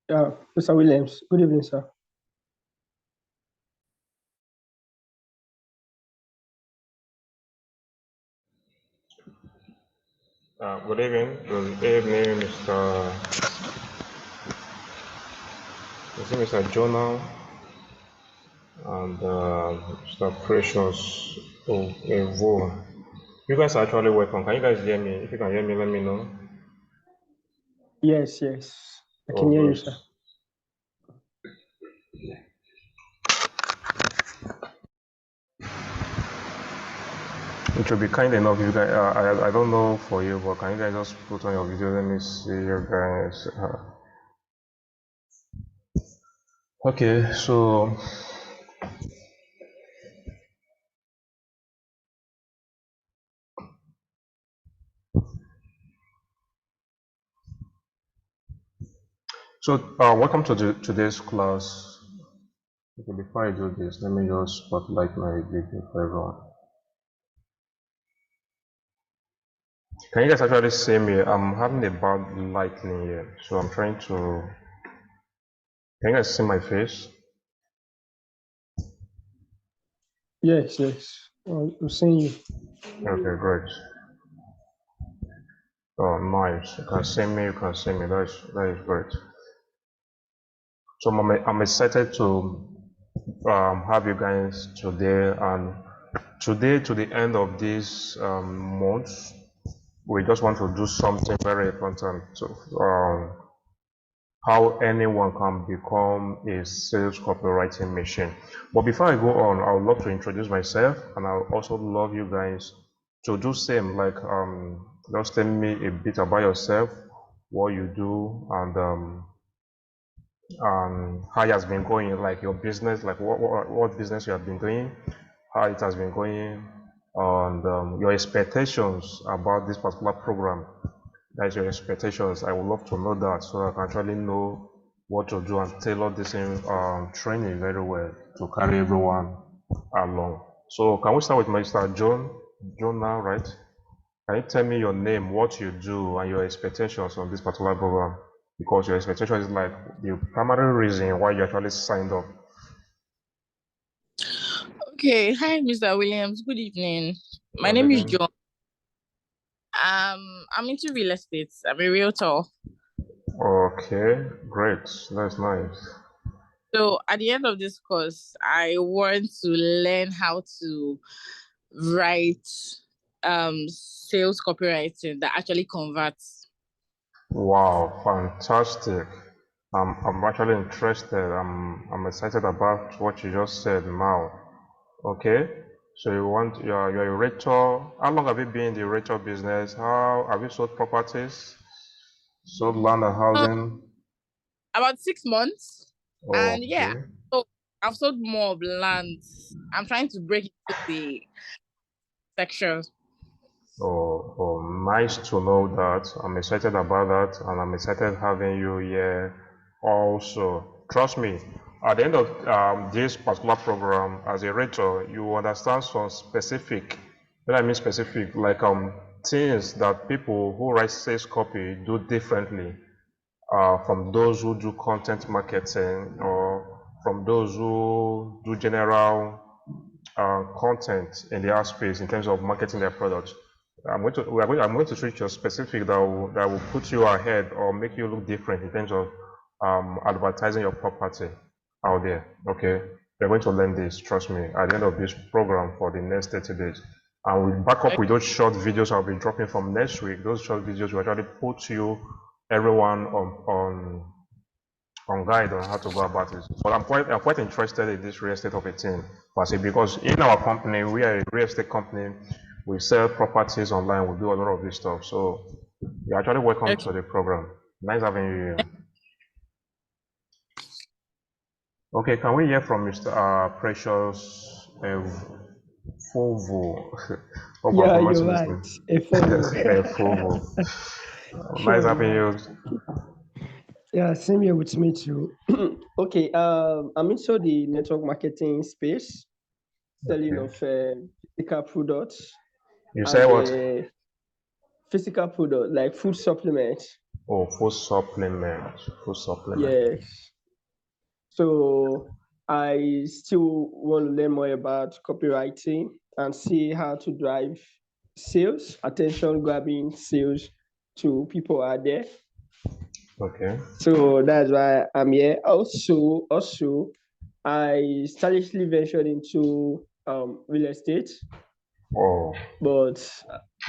Yeah, Mr. Williams. Good evening, sir. Good evening. Good evening, Mr. Jonah and Mr. Precious Evo. You guys are actually welcome. Can you guys hear me? If you can hear me, let me know. Yes, yes. I Oh, can hear you, great. sir. It would be kind enough if you guys, I don't know for you, but can you guys just put on your video? Let me see you guys. Okay, so welcome to today's class. Okay, before I do this, let me just spotlight my video for everyone. Can you guys actually see me? I'm having a bad lighting here, so I'm trying to. Can you guys see my face? Yes, yes. I'm seeing you. Okay, great. Oh, nice. You can see me. You can see me. That is great. So I'm excited to have you guys today, and today to the end of this month, we just want to do something very important. So, how anyone can become a sales copywriting machine. But before I go on, I would love to introduce myself, and I would also love you guys to do same. Like just tell me a bit about yourself, what you do, and how it has been going, like your business, like what business you have been doing, how it has been going, and your expectations about this particular program. That is your expectations. I would love to know that so I can actually know what to do and tailor this training very well to carry everyone along. So can we start with Mr. John? John now, right? Can you tell me your name, what you do, and your expectations on this particular program? Because your expectation is like the primary reason why you actually signed up. Okay, hi, Mr. Williams. Good evening. My Good name is evening. John. I'm into real estate. I'm a realtor. Okay, great. That's nice. So at the end of this course, I want to learn how to write sales copywriting that actually converts. Wow, fantastic. I'm actually interested. I'm excited about what you just said now. Okay, so you're a realtor. How long have you been in the realtor business? How have you sold properties, sold land and So housing? about 6 months. And yeah, Okay. so I've sold more of land. I'm trying to break into the sections. Nice to know that. I'm excited about that, and I'm excited having you here also. Trust me, at the end of this particular program, as a rater, you understand some specific, when I mean specific, like things that people who write sales copy do differently from those who do content marketing or from those who do general content in their space in terms of marketing their products. I'm going to treat you specific that will put you ahead or make you look different in terms of advertising your property out there. Okay, we're going to learn this. Trust me. At the end of this program for the next 30 days, and we back up with those short videos I'll be dropping from next week. Those short videos will actually put you everyone on guide on how to go about it. But I'm quite interested in this real estate of a thing, per se, because in our company, we are a real estate company. We sell properties online. We do a lot of this stuff. So you're actually welcome Okay. to the program. Nice having you here. Okay, can we hear from Mr. Precious Fovo? Hope I'm Yeah, you're pronouncing this right. name. A follow. Fovo. Nice Sure, having you're you. right. Yeah, same here with me too. Okay, I'm into the network marketing space, selling Okay. of physical products You say and what? physical product like food supplements. Oh, food supplement. Food supplement. Yes. So I still want to learn more about copywriting and see how to drive sales, attention grabbing sales to people out there. Okay. So that's why I'm here. Also, I stylishly ventured into real estate, Oh, but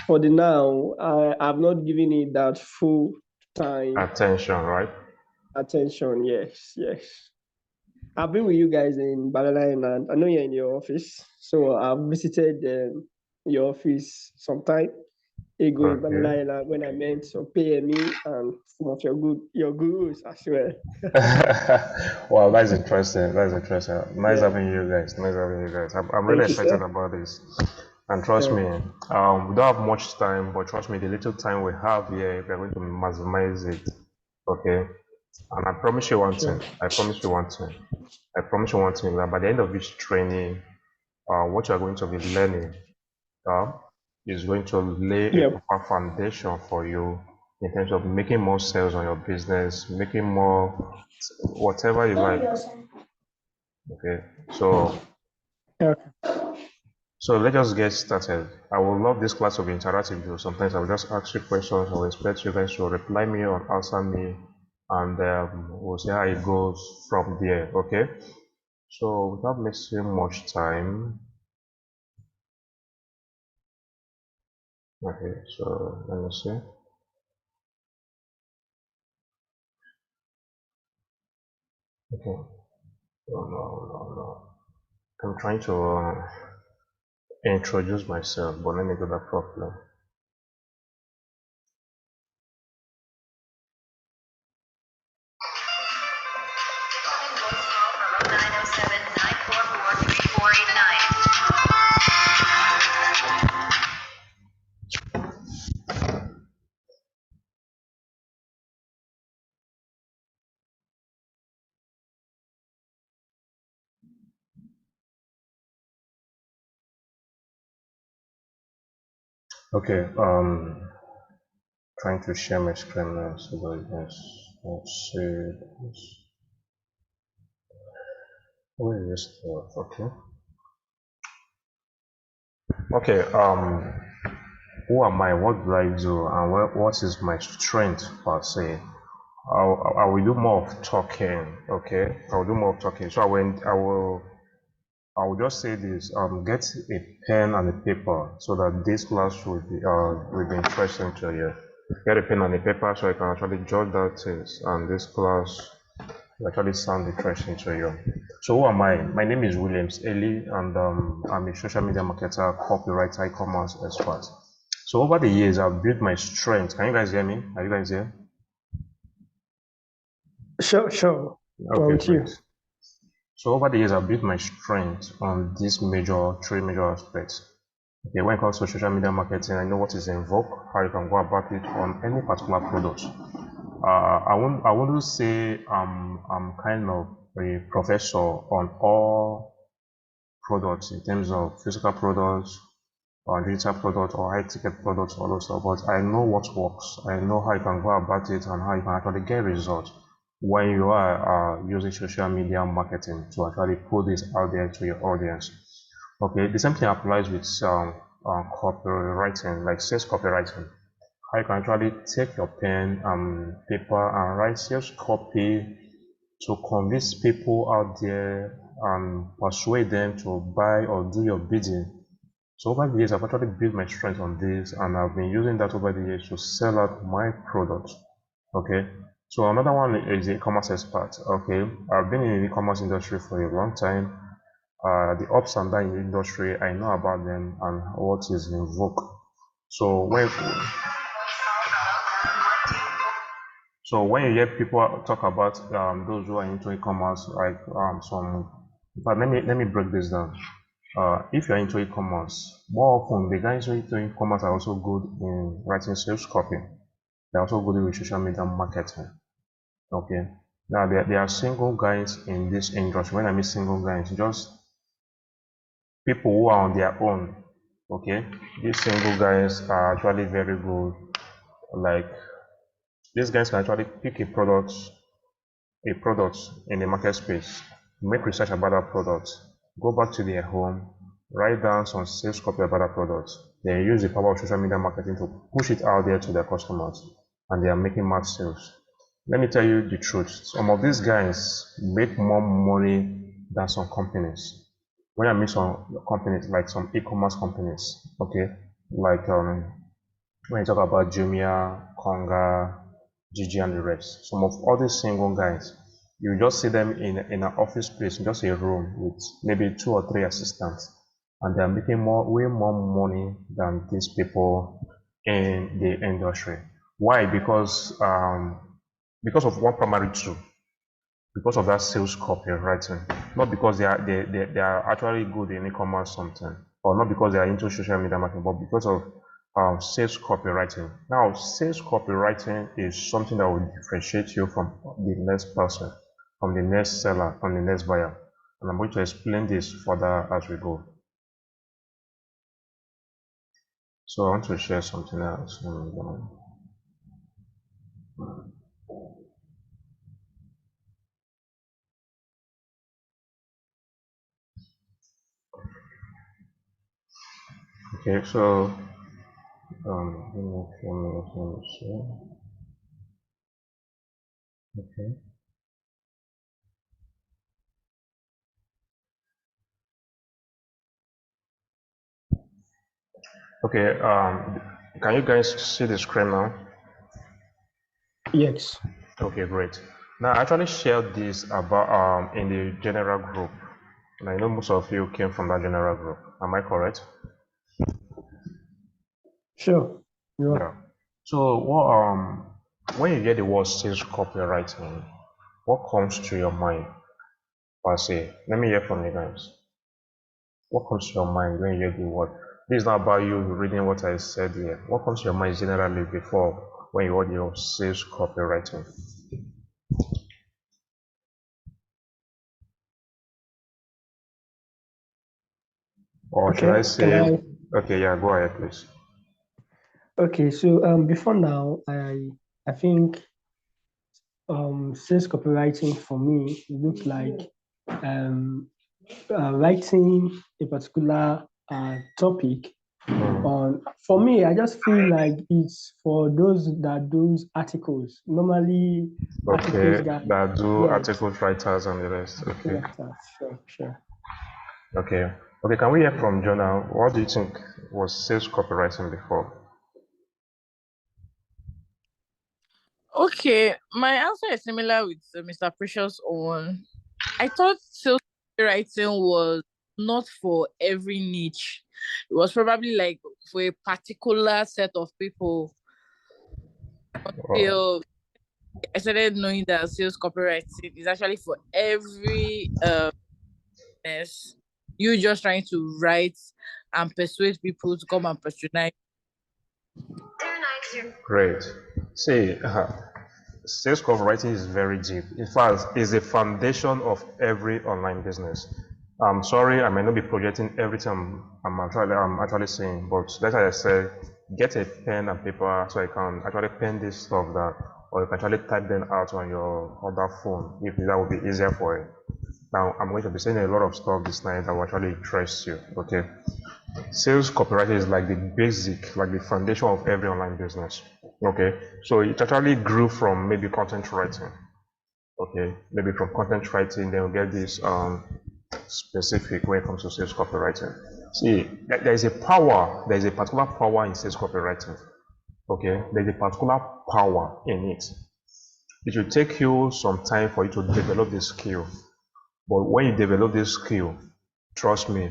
for the now, I've not given it that full time attention, right? attention. Yes, yes. I've been with you guys in Banana and I know you're in your office. So I've visited your office sometime ago in Banana Okay. Island when I met some PME and some of your gurus as well. Wow, that's interesting. That's interesting. Nice Yeah. having you guys. Nice having you guys. I'm really Thank you, excited sir. about this. And trust Yeah. me, we don't have much time, but trust me, the little time we have here, we're going to maximize it. Okay. And I promise you one Sure. thing. I promise you one thing. I promise you one thing that by the end of this training, what you're going to be learning uh, is going to lay a Yep. proper foundation for you in terms of making more sales on your business, making more whatever you like. Okay, Yeah. so let's just get started. I would love this class to be interactive though. Sometimes I will just ask you questions. I will expect you guys to reply me or answer me, and we'll see how it goes from there. Okay, so without wasting much time. Okay, so let me see. Okay. No. I'm trying to introduce myself, but let me do that properly. Okay, trying to share my screen now so that you guys can see this. Where is this stuff? Okay. Okay, who am I? What do I do? And what is my strength per se? I will do more of talking, okay? I will do more of talking. So I will just say this, get a pen and a paper so that this class will be interesting to you. Get a pen and a paper so I can actually jot that things and this class will actually sound interesting to you. So who am I? My name is Williams Eli and I'm a social media marketer, copywriter, e-commerce expert. So over the years, I've built my strength. Can you guys hear me? Are you guys here? Sure. Well, Okay, with you. great. So over the years, I've built my strength on these three major aspects. Okay, when it comes to social media marketing, I know what is in vogue, how you can go about it on any particular product. I wouldn't say I'm kind of a professor on all products in terms of physical products or digital products or high ticket products, all those stuff, but I know what works. I know how you can go about it and how you can actually get results when you are using social media marketing to actually put this out there to your audience. Okay, the same thing applies with copywriting, like sales copywriting. How you can actually take your pen and paper and write sales copy to convince people out there and persuade them to buy or do your bidding. So over the years, I've actually built my strength on this and I've been using that over the years to sell out my products. Okay. So another one is e-commerce expert. Okay. I've been in the e-commerce industry for a long time. The ups and downs in the industry, I know about them and what is in vogue. So when you hear people talk about those who are into e-commerce, like but let me break this down. If you're into e-commerce, more often the guys who are into e-commerce are also good in writing sales copy. They're also good with social media marketing. Okay. Now there are single guys in this industry. When I mean single guys, just people who are on their own. Okay. These single guys are actually very good. Like these guys can actually pick a product in the market space, make research about that product, go back to their home, write down some sales copy about that product, then use the power of social media marketing to push it out there to their customers, and they are making mass sales. Let me tell you the truth. Some of these guys make more money than some companies. When I mean some companies, like some e-commerce companies, okay, like when you talk about Jumia, Konga, Gigi and the rest, some of all these single guys, you just see them in an office place, just a room with maybe 2 or 3 assistants, and they're making way more money than these people in the industry. Why? Because of one primary tool, because of that sales copywriting, not because they are actually good in e-commerce something, or not because they are into social media marketing, but because of sales copywriting. Now, sales copywriting is something that will differentiate you from the next person, from the next seller, from the next buyer. And I'm going to explain this further as we go. So I want to share something else. Okay, so give me a few minutes, let me see. Okay. Okay, can you guys see the screen now? Yes. Okay, great. Now, I actually shared this about in the general group, and I know most of you came from that general group. Am I correct? Sure. Yeah. So, when you hear the word sales copywriting, what comes to your mind per se? Let me hear from you guys. What comes to your mind when you hear the word? This is not about you reading what I said here. What comes to your mind generally before when you hear the word sales copywriting? Or should I Okay. Can say, I? okay, yeah, go ahead, please. Okay. So before now, I think sales copywriting for me looked like um writing a particular topic Hmm. on. For me, I just feel like it's for those that do articles. Normally, articles Okay, that, that do yes, articles, writers, and the rest. Okay, writers. Sure, sure. okay, okay. Can we hear from Jonah? What do you think was sales copywriting before? Okay, my answer is similar with Mr. Precious own. I thought sales writing was not for every niche. It was probably like for a particular set of people. Oh, Till I started knowing that sales copywriting is actually for every business. You just trying to write and persuade people to come and patronize. great. See, sales copywriting is very deep. In fact, it's the foundation of every online business. I'm sorry, I may not be projecting everything I'm actually saying, but like I said, get a pen and paper so I can actually pen this stuff down, or you can actually type them out on your other phone if that would be easier for you. Now, I'm going to be saying a lot of stuff this night that will actually interest you. Okay, sales copywriting is like the basic, like the foundation of every online business. Okay, so it actually grew from maybe content writing. Okay, maybe from content writing, then we get this specific when it comes to sales copywriting. See, there is a power, there is a particular power in sales copywriting. Okay, there is a particular power in it. It will take you some time for you to develop this skill, but when you develop this skill, trust me,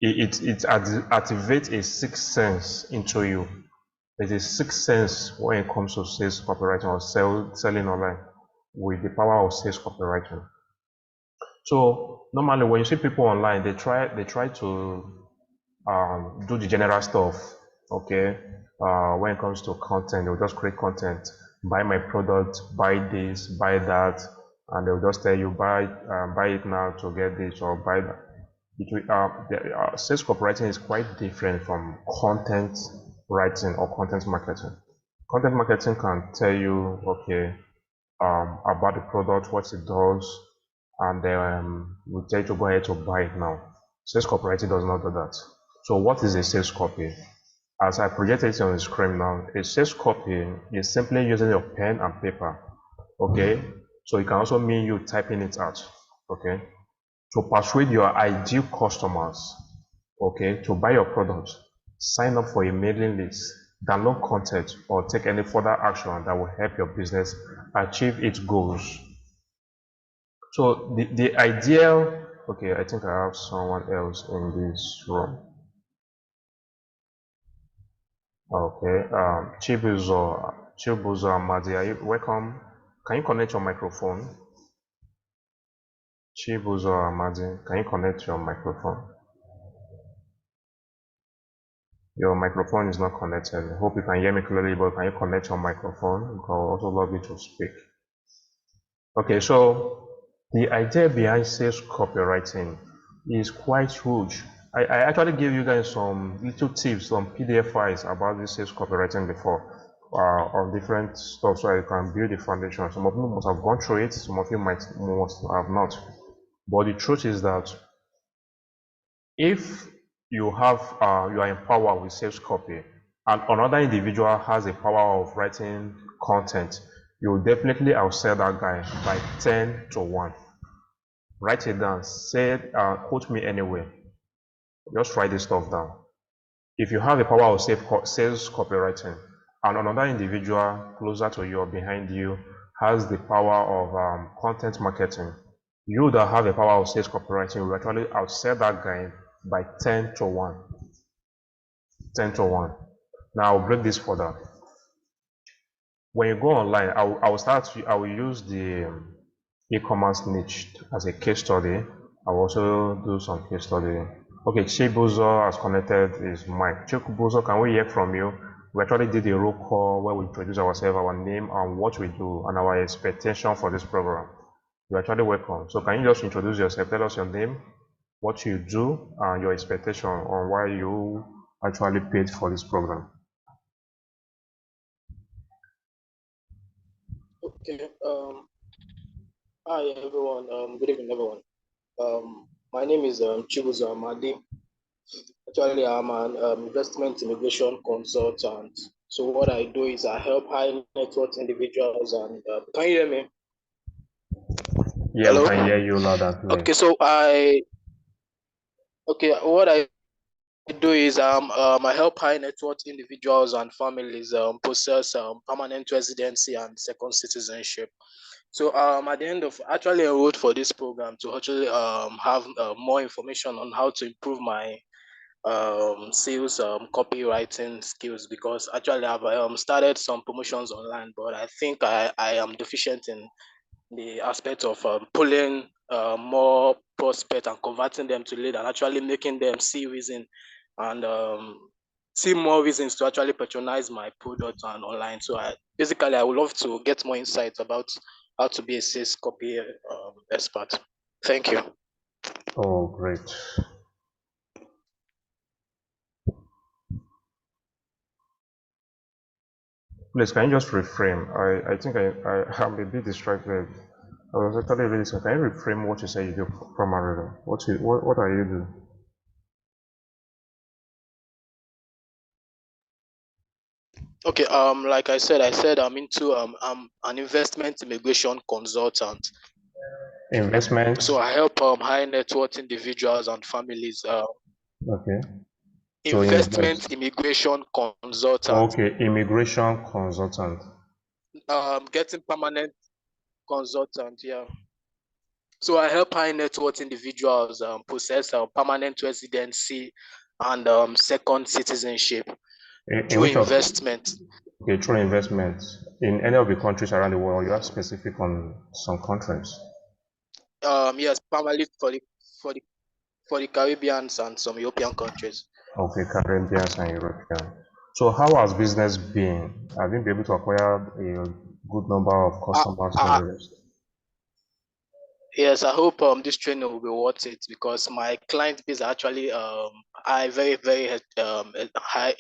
it activates a sixth sense into you. There's a sixth sense when it comes to sales copywriting or selling online with the power of sales copywriting. So normally when you see people online, they try to do the general stuff. Okay, when it comes to content, they'll just create content, buy my product, buy this, buy that, and they'll just tell you buy it now to get this or buy that. Sales copywriting is quite different from content writing or content marketing. Content marketing can tell you, okay, about the product, what it does, and then we tell you to go ahead to buy it now. Sales copywriting does not do that. So what is a sales copy? As I project it on the screen now, a sales copy is simply using your pen and paper. Okay, so it can also mean you typing it out. Okay, to persuade your ideal customers, okay, to buy your product, sign up for a mailing list, download content, or take any further action that will help your business achieve its goals. So the ideal, okay, I think I have someone else in this room. Okay, Chibuzo Amadi, are you welcome? Can you connect your microphone? Chibuzo Amadi, can you connect your microphone? Your microphone is not connected. I hope you can hear me clearly, but can you connect your microphone? I would also love you to speak. Okay, so the idea behind sales copywriting is quite huge. I actually gave you guys some little tips, some PDF files about this sales copywriting before on different stuff so you can build the foundation. Some of you must have gone through it, some of you must have not. But the truth is that if you are empowered with sales copy and another individual has a power of writing content, you will definitely outsell that guy by 10 to 1. Write it down, say quote me anyway. Just write this stuff down. If you have the power of sales copywriting and another individual closer to you or behind you has the power of content marketing. You that have the power of sales copywriting will actually outsell that guy by 10 to 1. 10 to 1. Now I'll break this further. When you go online, I will use the e-commerce niche as a case study. I will also do some case study. Okay, Chibuzo has connected is Mike. Chibuzo, can we hear from you? We actually did a roll call where we introduce ourselves, our name, and what we do, and our expectation for this program. You're actually welcome. So can you just introduce yourself? Tell us your name, what you do, and your expectation on why you actually paid for this program. Okay. Hi everyone. Good evening, everyone. My name is Chibuzo Amadi. Actually, I'm an investment immigration consultant. So what I do is I help high net worth individuals and can you hear me? Yeah, Hello? we can hear you loud and clear. Okay, so what I do is I help high net worth individuals and families possess permanent residency and second citizenship. So at the end of actually enrolled for this program to actually have more information on how to improve my sales copywriting skills, because actually I've started some promotions online, but I think I am deficient in the aspect of pulling more prospect and converting them to lead and actually making them see reason and see more reasons to actually patronize my product and online. So I would love to get more insights about how to be a sales copy expert. Thank you. Oh, great. Please, can you just reframe? I think I am a bit distracted. I was actually really sorry. Can you reframe what you say you do primarily? What are you doing? Okay, like I said I'm into I'm an investment immigration consultant. Investment. So I help high net worth individuals and families. Okay. So Investment immigration consultant. Okay, immigration consultant. Getting permanent consultant. Yeah. So I help high net worth individuals possess permanent residency and second citizenship In through which of investment. okay, through investment in any of the countries around the world, you are specific on some countries. Yes, primarily for the Caribbeans and some European countries. Okay, Caribbeans and European. So how has business been? Have you been able to acquire a good number of customers for the rest? Yes, I hope this training will be worth it, because my client base are actually high, very high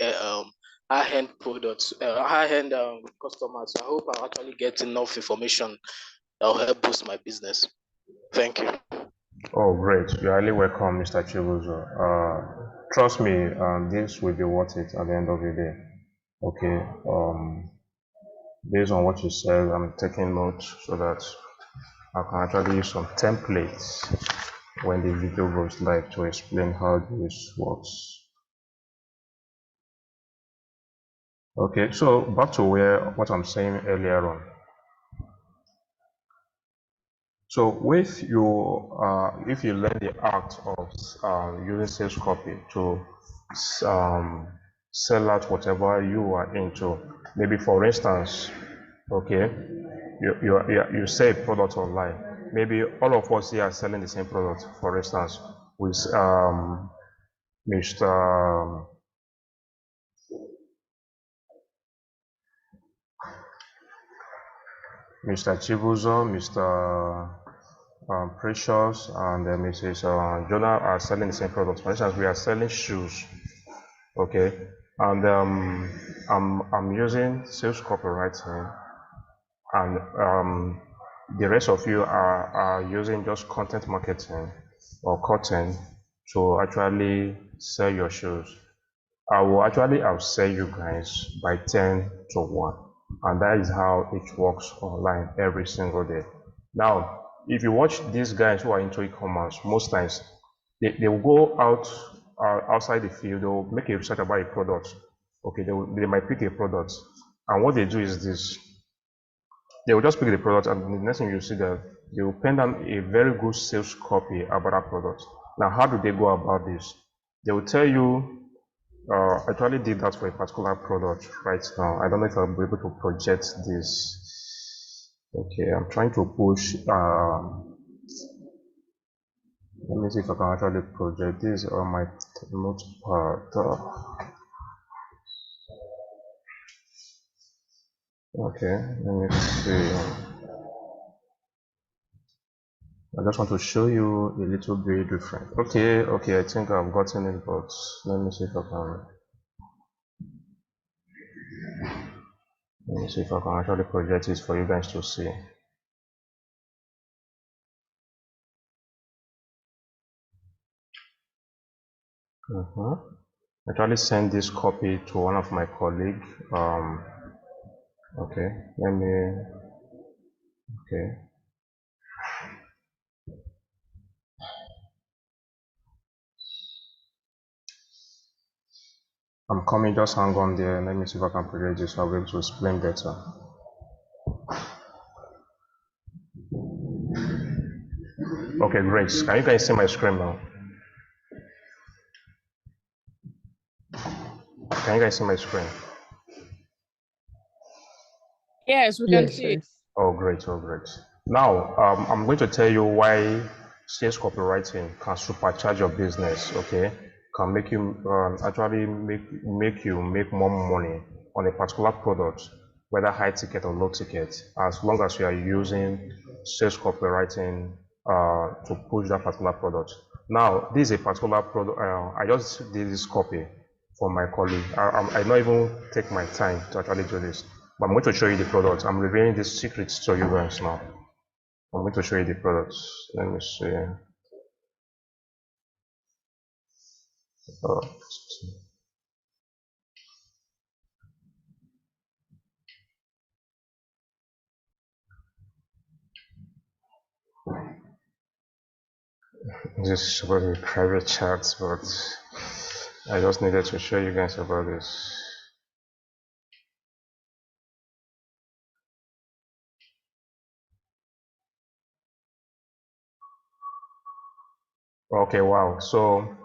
end products, high end customers. So I hope I actually get enough information that will help boost my business. Thank you. Oh, great. You're highly welcome, Mr. Chibuzo. Trust me, this will be worth it at the end of the day. Okay. Based on what you said, I'm taking notes so that I can actually use some templates when the video goes live to explain how this works. Okay, so back to what I'm saying earlier on. So with if you learn the art of using sales copy to sell out whatever you are into, maybe for instance, okay, you sell a product online. Maybe all of us here are selling the same product. For instance, with Mr. Mr. Chibuzo, Mr. Precious, and Mrs. Jonah are selling the same product. For instance, we are selling shoes, okay, and I'm using sales copywriting, and the rest of you are using just content marketing or content to actually sell your shoes. I will actually outsell you guys by 10 to 1. And that is how it works online every single day. Now, if you watch these guys who are into e-commerce, most times they will go out outside the field, they'll make a research about a product. Okay, they might pick a product. And what they do is this. They will just pick the product, and the next thing you see that they will pen down a very good sales copy about that product. Now, how do they go about this? They will tell you, I actually did that for a particular product right now. I don't know if I'll be able to project this. Okay, I'm trying to push, let me see if I can actually project this on my notepad. Okay, let me see. I just want to show you a little bit different. Okay, I think I've gotten it, but let me see if I can. Let me see if I can actually project it for you guys to see. Actually send this copy to one of my colleagues. Okay, let me. Okay. I'm coming, just hang on there. Let me see if I can project this so I'll be able to explain better. Okay, great. Can you guys see my screen now? Can you guys see my screen? Yes, we can Yes, see it. yes. Oh, great, oh, great. Now, I'm going to tell you why sales copywriting can supercharge your business, okay? Can make you actually make you make more money on a particular product, whether high ticket or low ticket, as long as you are using sales copywriting to push that particular product. Now, this is a particular product. I just did this copy for my colleague. I don't even take my time to actually do this. But I'm going to show you the product. I'm revealing these secrets to you guys now. I'm going to show you the products. Let me see. Uh, this is supposed to be private chats, but I just needed to show you guys about this. Okay, wow. So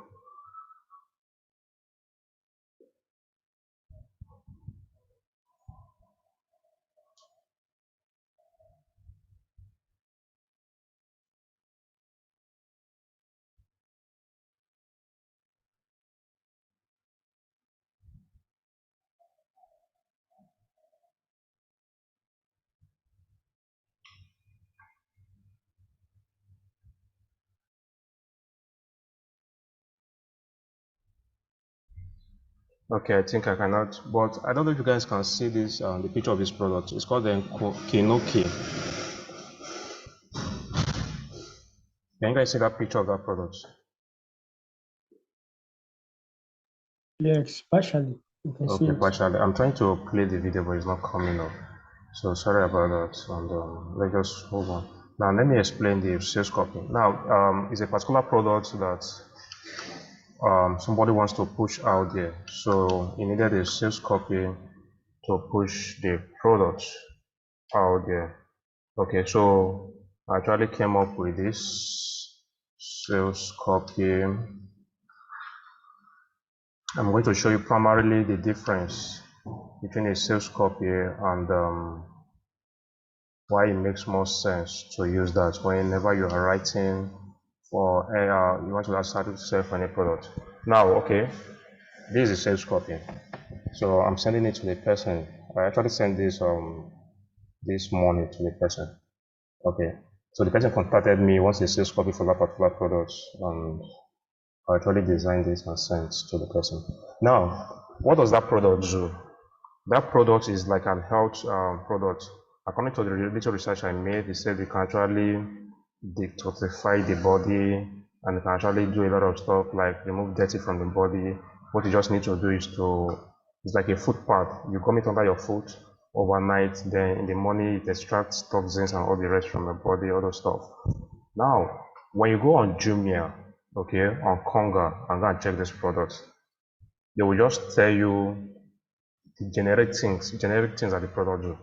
okay, I think I cannot, but I don't know if you guys can see this, the picture of this product. It's called the Kinoki. Can you guys see that picture of that product? Yes, partially. You can see Okay, it. partially. I'm trying to play the video, but it's not coming up. So sorry about that. And let's just move on. Now let me explain the sales copy. Now, it's a particular product that somebody wants to push out there. So he needed a sales copy to push the product out there. Okay, so I actually came up with this sales copy. I'm going to show you primarily the difference between a sales copy and why it makes more sense to use that whenever you are writing for you want to start to sell for any product. Now, okay, this is sales copy. So I'm sending it to the person. I actually sent this morning to the person. Okay. So the person contacted me, wants a sales copy for that particular product, and I actually designed this and sent to the person. Now, what does that product do? That product is like an health product. According to the little research I made, it said it can actually detoxify the body, and it can actually do a lot of stuff like remove dirty from the body. What you just need to do is it's like a foot pad. You gum it under your foot overnight, then in the morning it extracts toxins and all the rest from the body, all those stuff. Now, when you go on Jumia, okay, on Konga, and go and check this product, they will just tell you generic things that the product do.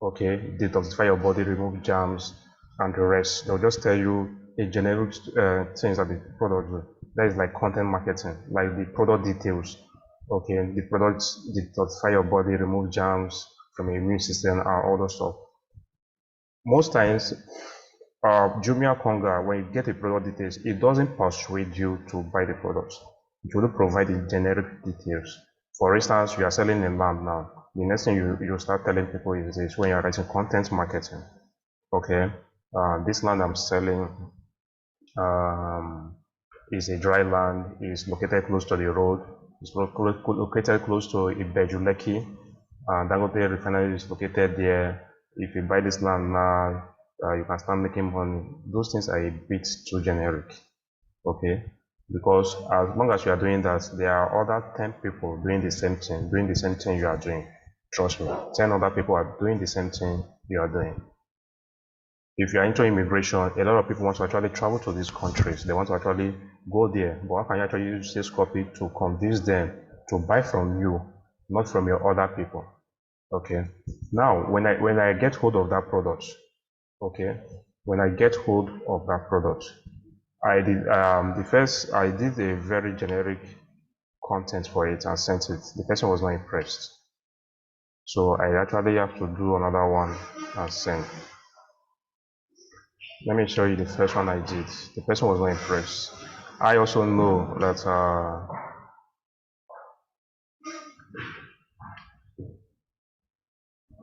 Okay, detoxify your body, remove germs, and the rest. They'll just tell you a generic things that the product do. That is like content marketing, like the product details. Okay, the products detoxify your body, remove germs from your immune system, and all those stuff. Most times, Jumia Konga, when you get a product details, it doesn't persuade you to buy the products. It will provide the generic details. For instance, you are selling a land now. The next thing you start telling people is this when you're writing content marketing. Okay, this land I'm selling um, is a dry land, is located close to the road, is located close to Ibejuleki, and Dangote refinery is located there. If you buy this land now, you can start making money. Those things are a bit too generic, okay? Because as long as you are doing that, there are other 10 people doing the same thing you are doing. Trust me, 10 other people are doing the same thing you are doing. If you are into immigration, a lot of people want to actually travel to these countries. They want to actually go there. But how can you actually use this copy to convince them to buy from you, not from your other people? Okay. Now, when I get hold of that product, okay, when I get hold of that product, I did I did a very generic content for it and sent it. The person was not impressed. So I actually have to do another one and send. Let me show you the first one I did. The person was not impressed. I also know that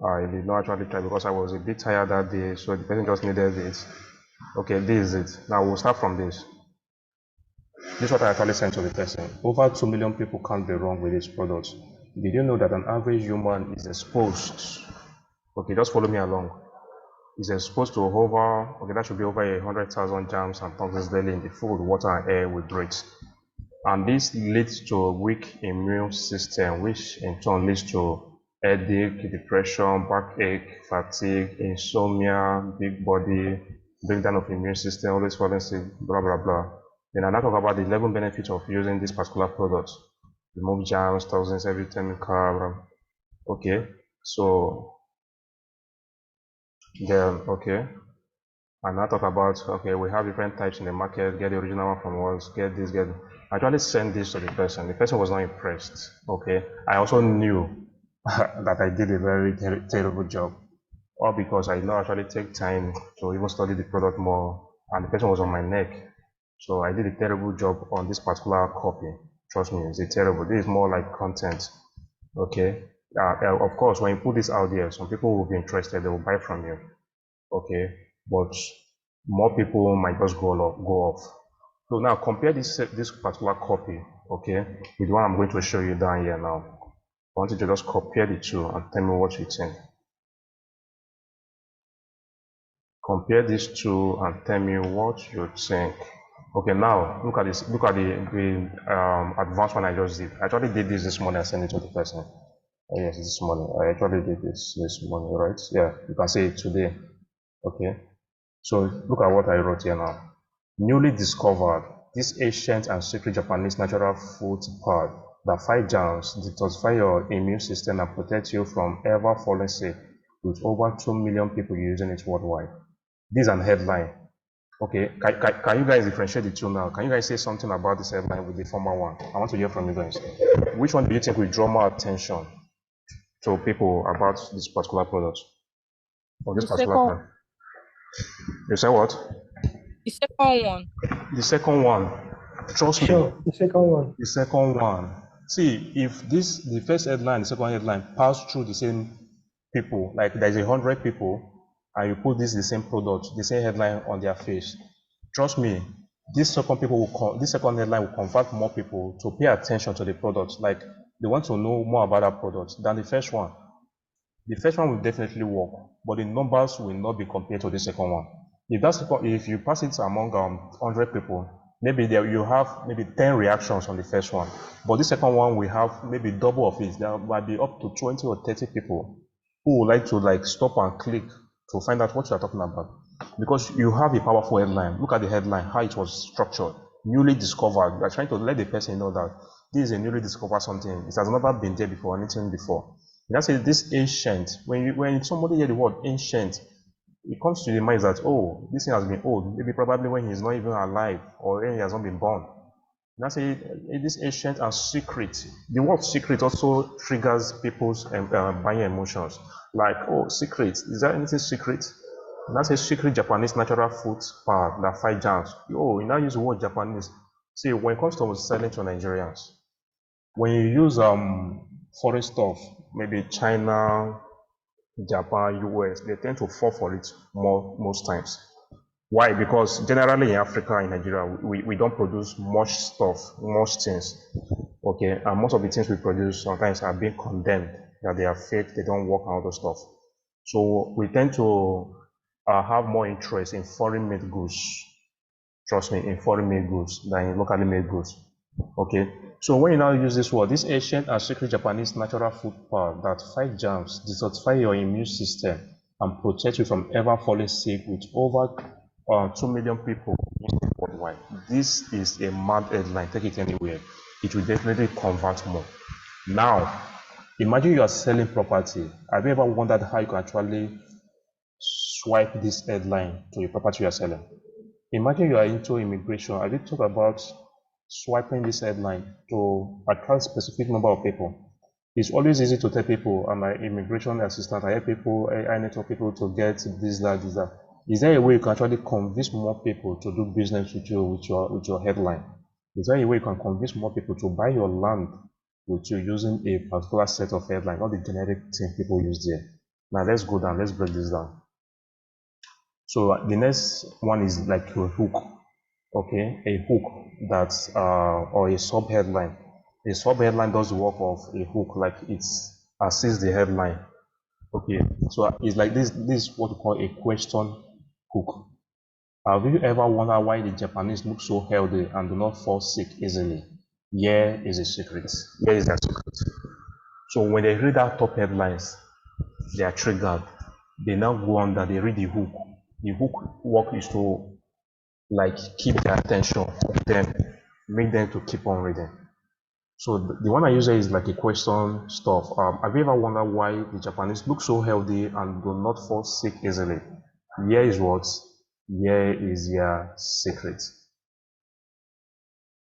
I did not actually try because I was a bit tired that day, so the person just needed it. Okay, this is it. Now we'll start from this. This is what I actually sent to the person. Over 2 million people can't be wrong with this product. Did you know that an average human is exposed? Okay, just follow me along. Is exposed to over, okay, that should be over 100,000 germs and toxins daily in the food, water, and air we breathe. And this leads to a weak immune system, which in turn leads to headache, depression, backache, fatigue, insomnia, big body, breakdown of immune system, always falling sick, blah, blah, blah. Then I now talk about the 11 benefits of using this particular product. Remove germs, toxins, every chemical. Okay, so then, okay. And I talk about, okay, we have different types in the market, get the original one from us, get this, get. I actually sent this to the person. The person was not impressed, okay. I also knew that I did a very terrible job, all because I did not actually take time to even study the product more, and the person was on my neck. So I did a terrible job on this particular copy. Trust me, it's a terrible. This is more like content, okay. Of course, when you put this out there, some people will be interested, they will buy from you, okay, but more people might just go off. So now compare this particular copy, okay, with the one I'm going to show you down here now. I want you to just compare the two and tell me what you think. Compare these two and tell me what you think. Okay, now look at this. Look at the advanced one I just did. I actually did this morning. I sent it to the person. Oh, yes, this morning. I actually did this morning, right? Yeah, you can see it today. Okay. So look at what I wrote here now. Newly discovered, this ancient and secret Japanese natural food pad that fight germs, detoxify your immune system and protect you from ever falling sick, with over 2 million people using it worldwide. This is an headline. Okay, can you guys differentiate the two now? Can you guys say something about this headline with the former one? I want to hear from you guys. Which one do you think will draw more attention to people about this particular product? Or this particular product? You say what? The second one. The second one. Trust me. Sure, the second one. The second one. See, if the first headline, the second headline pass through the same people, like there's 100 people, and you put the same product, the same headline on their face, trust me, this second headline will convert more people to pay attention to the product. Like they want to know more about that product than the first one. The first one will definitely work, but the numbers will not be compared to the second one. If you pass it among 100 people, maybe you have maybe 10 reactions on the first one, but the second one will have maybe double of it. There might be up to 20 or 30 people who would like to stop and click to find out what you are talking about, because you have a powerful headline. Look at the headline, how it was structured. Newly discovered. You are trying to let the person know that this is a newly discovered something. It has never been there before, anything before. That's it, this ancient. When somebody hear the word ancient, it comes to the mind that, oh, this thing has been old, maybe probably when he's not even alive or when he has not been born. That's it, this ancient and secret. The word secret also triggers people's buying emotions. Like, oh, secret, is there anything secret? That's a secret Japanese natural food power that fight germs. Oh, you now use the word Japanese. See, when it comes to selling to Nigerians, when you use foreign stuff, maybe China, Japan, US, they tend to fall for it most times. Why? Because generally in Africa, in Nigeria, we don't produce much stuff, much things. Okay, and most of the things we produce sometimes are being condemned that they are fake, they don't work and other stuff. So we tend to have more interest in foreign made goods. Trust me, in foreign made goods than in locally made goods. Okay, so when you now use this word, this ancient and secret Japanese natural food power that fight germs, detoxify your immune system, and protect you from ever falling sick with over 2 million people worldwide. This is a mad headline. Take it anywhere. It will definitely convert more. Now, imagine you are selling property. Have you ever wondered how you can actually swipe this headline to a property you are selling? Imagine you are into immigration. Have you thought about swiping this headline to attract specific number of people? It's always easy to tell people, I'm an immigration assistant. I help people, I need to people to get this, that, this, that. Is there a way you can actually convince more people to do business with you with your headline? Is there a way you can convince more people to buy your land with you using a particular set of headline, not the generic thing people use there? Now let's go down, let's break this down. So the next one is like a hook, okay? A hook that's or a sub headline. A sub headline does the work of a hook, like it assists the headline. Okay, so it's like this. This is what we call a question hook. Have you ever wondered why the Japanese look so healthy and do not fall sick easily? Here is a secret. Here is their secret. So when they read our top headlines, they are triggered. They now go on that they read the hook. The hook work is to like keep their attention, hook them, make them to keep on reading. So the one I use here is like a question stuff. Have you ever wondered why the Japanese look so healthy and do not fall sick easily? Here is what? Here is their secret.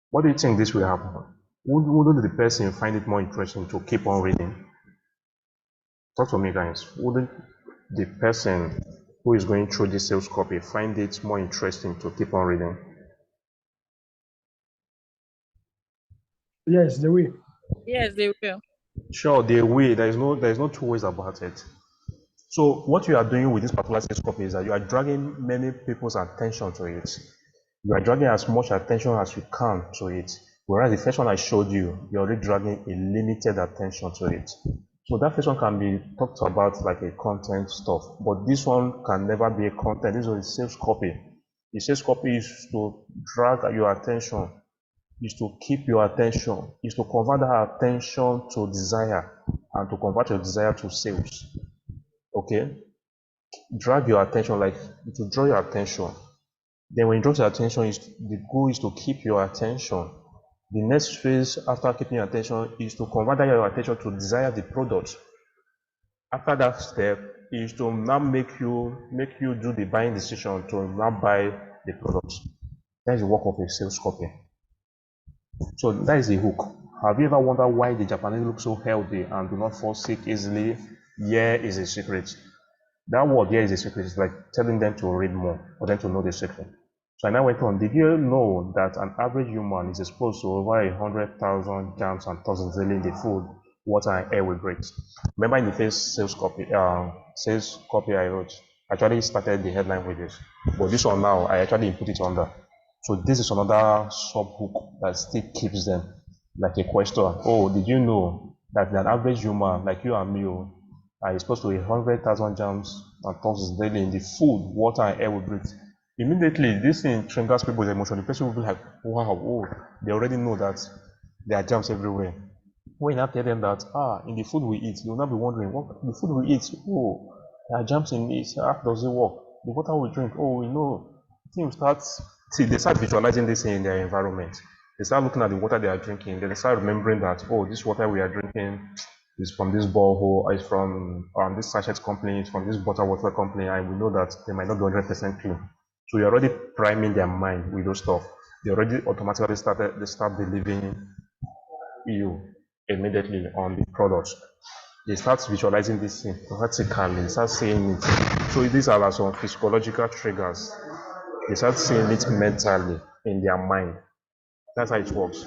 What do you think this will happen? Wouldn't the person find it more interesting to keep on reading? Talk to me, guys. Wouldn't the person who is going through this sales copy find it more interesting to keep on reading? Yes, they will. Yes, they will. Sure, they will. There is no two ways about it. So what you are doing with this particular sales copy is that you are dragging many people's attention to it. You are dragging as much attention as you can to it. Whereas the first one I showed you, you're already dragging a limited attention to it. So that first one can be talked about like a content stuff, but this one can never be a content. This is a sales copy. The sales copy is to drag your attention, is to keep your attention, is to convert that attention to desire, and to convert your desire to sales. Okay? Drag your attention, like to draw your attention. Then when you draw your attention, the goal is to keep your attention. The next phase after keeping your attention is to convert your attention to desire the product. After that step is to now make you do the buying decision to now buy the product. That is the work of a sales copy. So that is the hook. Have you ever wondered why the Japanese look so healthy and do not fall sick easily? Here is a secret. That word here is a secret. It's like telling them to read more for them to know the secret. So I now went on. Did you know that an average human is exposed to over 100,000 germs and toxins daily in the food, water, and air we breathe? Remember in the first sales copy I wrote, I actually started the headline with this. But this one now, I actually put it under. So this is another sub hook that still keeps them like a question. Oh, did you know that an average human like you and me are exposed to 100,000 germs and toxins daily in the food, water, and air we breathe? Immediately, this thing triggers people's emotion. The person will be like, wow, oh, they already know that there are germs everywhere. When you now tell them that, in the food we eat, you'll not be wondering, what the food we eat, oh, there are germs in it, how does it work? The water we drink, oh, we know. They start visualizing this in their environment. They start looking at the water they are drinking. They start remembering that, oh, this water we are drinking, it's from this borehole, it's from this sachet company, it's from this bottled water company, and we know that they might not be 100% clean. So you're already priming their mind with those stuff. They already automatically start believing you immediately on the product. They start visualizing this thing practically, they start seeing it. So these are like some physiological triggers. They start seeing it mentally in their mind. That's how it works.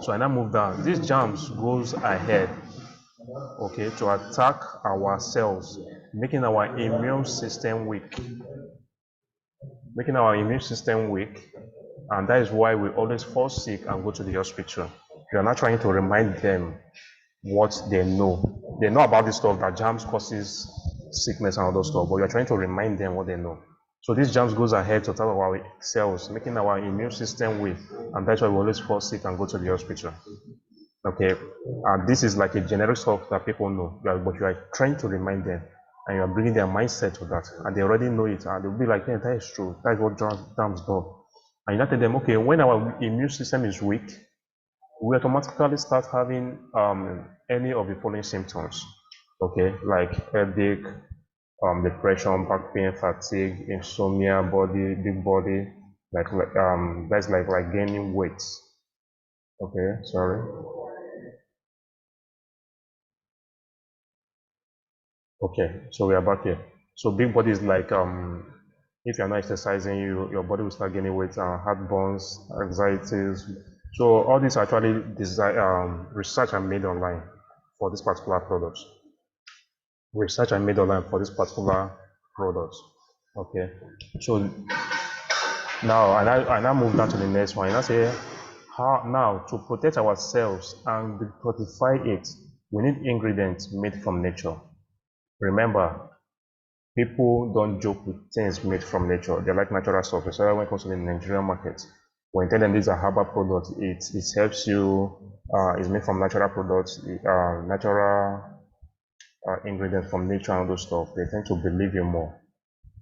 So I now move down. This jams goes ahead, okay, to attack our cells, making our immune system weak. Making our immune system weak, and that is why we always fall sick and go to the hospital. You are not trying to remind them what they know. They know about this stuff that jams causes sickness and all those stuff, but you're trying to remind them what they know. So this jams goes ahead to attack our cells, making our immune system weak, and that's why we always fall sick and go to the hospital. Okay, and this is like a generic stuff that people know, but you are trying to remind them, and you are bringing their mindset to that, and they already know it, and they'll be like, yeah, that is true, that is what jams do. And you tell them, okay, when our immune system is weak, we automatically start having any of the following symptoms, okay, like headache, depression, back pain, fatigue, insomnia, big body, that's like gaining weight. Okay, sorry. Okay, so we are back here. So big body is like if you're not exercising, your body will start gaining weight, heartburns, anxieties. So all these actually research I made online for this particular product. Research I made online for this particular product. Okay, so now I now move down to the next one. And I say how now to protect ourselves and fortify it, we need ingredients made from nature. Remember, people don't joke with things made from nature. They like natural stuff, especially when it comes to the Nigerian market. When you tell them these are herbal products, it helps you. It's made from natural products, natural ingredients from nature and those stuff. They tend to believe you more.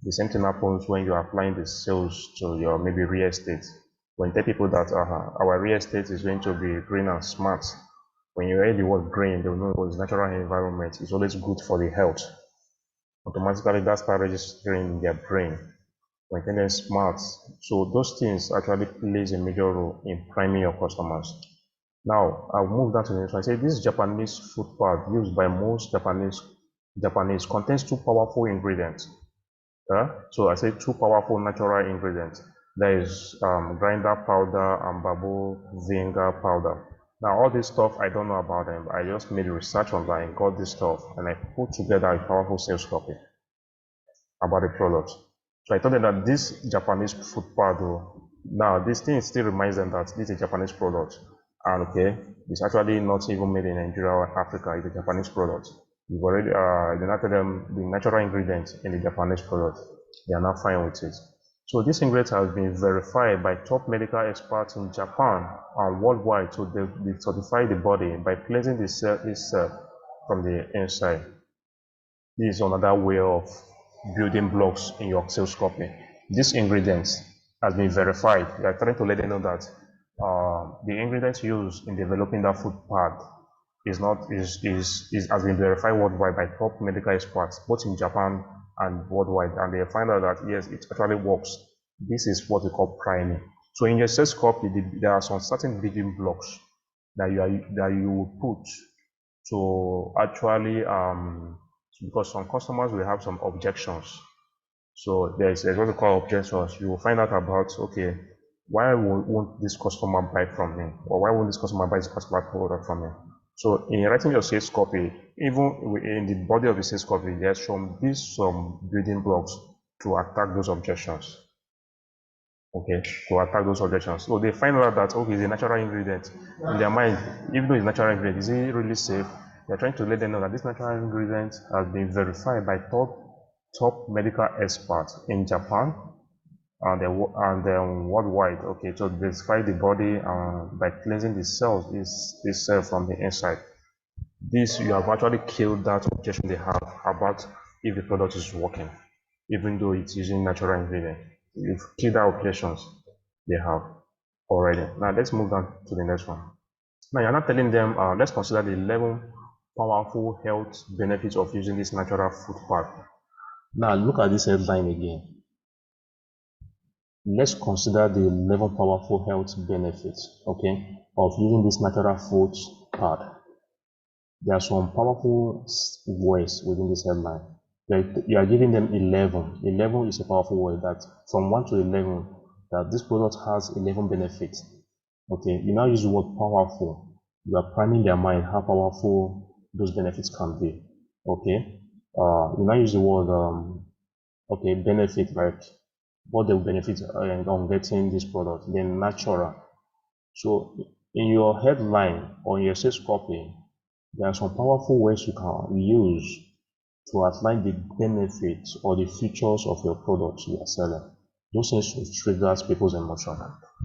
The same thing happens when you're applying the sales to your maybe real estate. When you tell people that our real estate is going to be green and smart, when you hear the word green, they'll know it's natural environment. It's always good for the health. Automatically that starts registering in their brain. When they're smart. So those things actually plays a major role in priming your customers. Now I'll move down to the next one. I say this Japanese food powder used by most Japanese contains two powerful ingredients. So I say two powerful natural ingredients. There is grinder powder and babu vinegar powder. Now all this stuff I don't know about them. I just made research online, got this stuff, and I put together a powerful sales copy about the product. So I told them that this Japanese food powder, now this thing still reminds them that this is a Japanese product. And okay, it's actually not even made in Nigeria or Africa, it's a Japanese product. You've already, they now tell them the natural ingredients in the Japanese product. They are not fine with it. So this ingredient has been verified by top medical experts in Japan and worldwide. So they certify the body by cleansing the cell from the inside. This is another way of building blocks in your sales copy. This ingredient has been verified. You are trying to let them know that the ingredients used in developing that food pad has been verified worldwide by top medical experts, both in Japan and worldwide, and they find out that yes, it actually works. This is what we call priming. So in your sales copy, there are some certain building blocks that you will put to actually because some customers will have some objections. So there's what we call objections. You will find out about, okay, why won't this customer buy from me? Or why won't this customer buy this particular product from me? So in writing your sales copy, even in the body of the sales copy, there's some building blocks to attack those objections. Okay, to attack those objections. So they find out that, okay, it's a natural ingredient. In their mind, even though it's natural ingredient, is it really safe? They're trying to let them know that this natural ingredient has been verified by top medical experts in Japan and worldwide. Okay, to detoxify the body by cleansing the cells itself from the inside. This, you have actually killed that objection they have about if the product is working, even though it's using natural ingredient. You've killed that objections they have already. Now let's move on to the next one. Now you're not telling them, let's consider the 11 powerful health benefits of using this natural food pack. Now look at this headline again. Let's consider the 11 powerful health benefits, okay, of using this natural food pad. There are some powerful words within this headline. You are giving them 11. 11 is a powerful word that from 1 to 11, that this product has 11 benefits. Okay, you now use the word powerful. You are priming their mind how powerful those benefits can be. Okay, you now use the word benefit, like what they will benefit on getting this product. Then natural. So in your headline or in your sales copy, there are some powerful words you can use to outline the benefits or the features of your products you are selling. Those things will trigger people's emotion.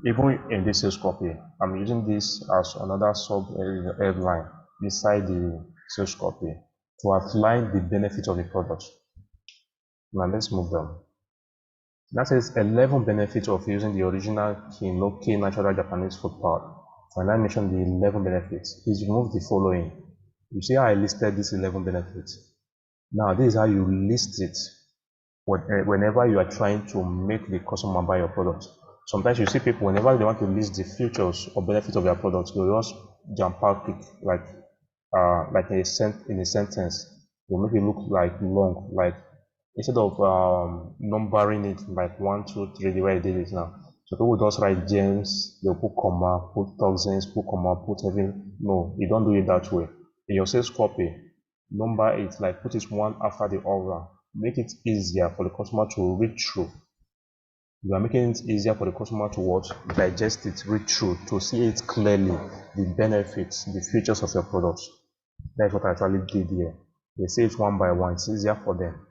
Even in this sales copy, I'm using this as another sub headline beside the sales copy to outline the benefits of the product. Now let's move down. That says 11 benefits of using the original Kinoki natural Japanese food powder. When I mention the 11 benefits, please remove the following. You see how I listed these 11 benefits. Now this is how you list it whenever you are trying to make the customer buy your product. Sometimes you see people, whenever they want to list the features or benefits of their products, they'll just jump out it like in a sentence. They'll make it look like long, like instead of numbering it like 1, 2, 3, the way I did it now. So people just write gems, they'll put comma, put toxins, put comma, put everything. No, you don't do it that way. In your sales copy, number it, like put it one after the other. Make it easier for the customer to read through. You are making it easier for the customer to watch, digest it, read through, to see it clearly, the benefits, the features of your products. That's what I actually did here. They say it one by one. It's easier for them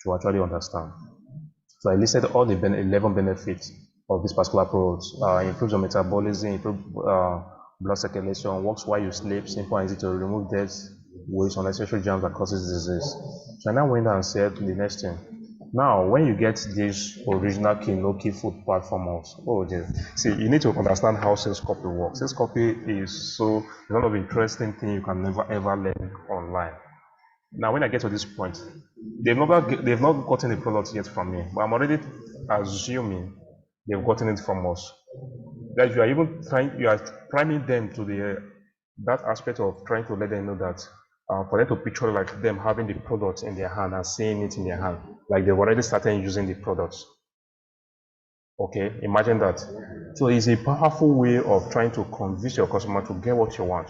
to actually understand. So I listed all the 11 benefits of this particular product. Improves your metabolism, improves blood circulation, works while you sleep, simple and easy to remove dead waste, unnecessary germs that causes disease. So I now went and said the next thing. Now, when you get this original Kinoki food part from us, oh dear. See, you need to understand how sales copy works. Sales copy is a lot of interesting thing you can never ever learn online. Now, when I get to this point, they've not gotten the product yet from me, but I'm already assuming they've gotten it from us. That you are priming them to that aspect of trying to let them know that for them to picture like them having the product in their hand and seeing it in their hand, like they've already started using the products. Okay, imagine that. So it's a powerful way of trying to convince your customer to get what you want.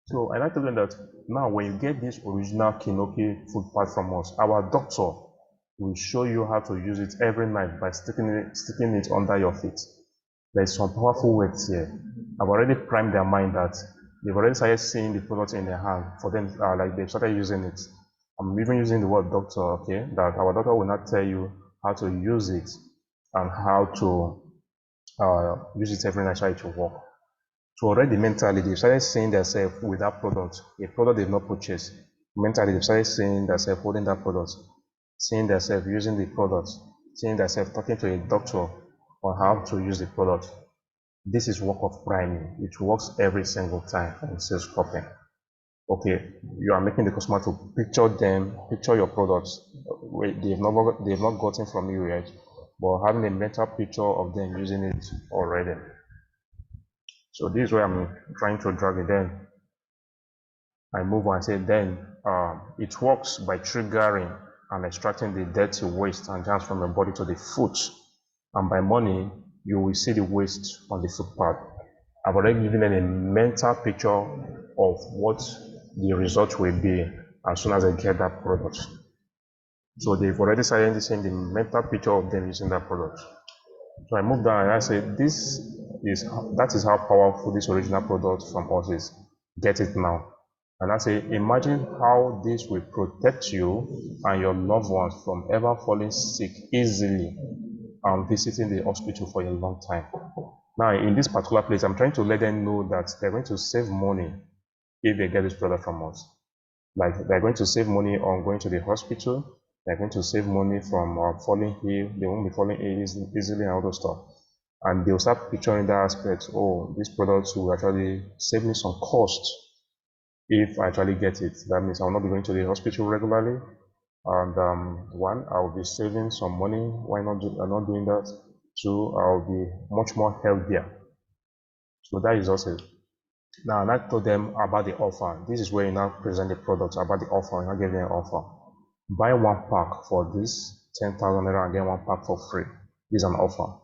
So I like to tell them that now when you get this original Kinoki food part from us, our doctor will show you how to use it every night by sticking it under your feet. There's some powerful words here. I've already primed their mind that they've already started seeing the product in their hand. For them, like they've started using it. I'm even using the word doctor, okay? That our doctor will not tell you how to use it and how to use it every night so it will work. So already mentally, they've started seeing themselves with that product, a product they've not purchased. Mentally, they've started seeing themselves holding that product, seeing themselves using the product, seeing themselves talking to a doctor on how to use the product. This is work of priming. It works every single time in sales copy. Okay, you are making the customer to picture your products. They've not gotten from you yet, but having a mental picture of them using it already. So this is where I'm trying to drag it in. I move on and say then it works by triggering and extracting the dirty waste and germs from your body to the foot. And by morning, you will see the waste on the footpath. I've already given them a mental picture of what the result will be as soon as I get that product. So they've already started seeing the mental picture of them using that product. So I moved down and I said, that is how powerful this original product from us is. Get it now. And I say, imagine how this will protect you and your loved ones from ever falling sick easily and visiting the hospital for a long time. Now, in this particular place, I'm trying to let them know that they're going to save money if they get this product from us. Like, they're going to save money on going to the hospital. They're going to save money from falling ill. They won't be falling ill easily and all those stuff. And they'll start picturing that aspect. Oh, this product will actually save me some cost if I actually get it. That means I will not be going to the hospital regularly. And one, I will be saving some money. Why not I'm not doing that? Two, I'll be much more healthier. So that is also it. Now, I told them about the offer. This is where you now present the product about the offer. You now give them an offer. Buy one pack for this 10,000 naira and get one pack for free. This is an offer.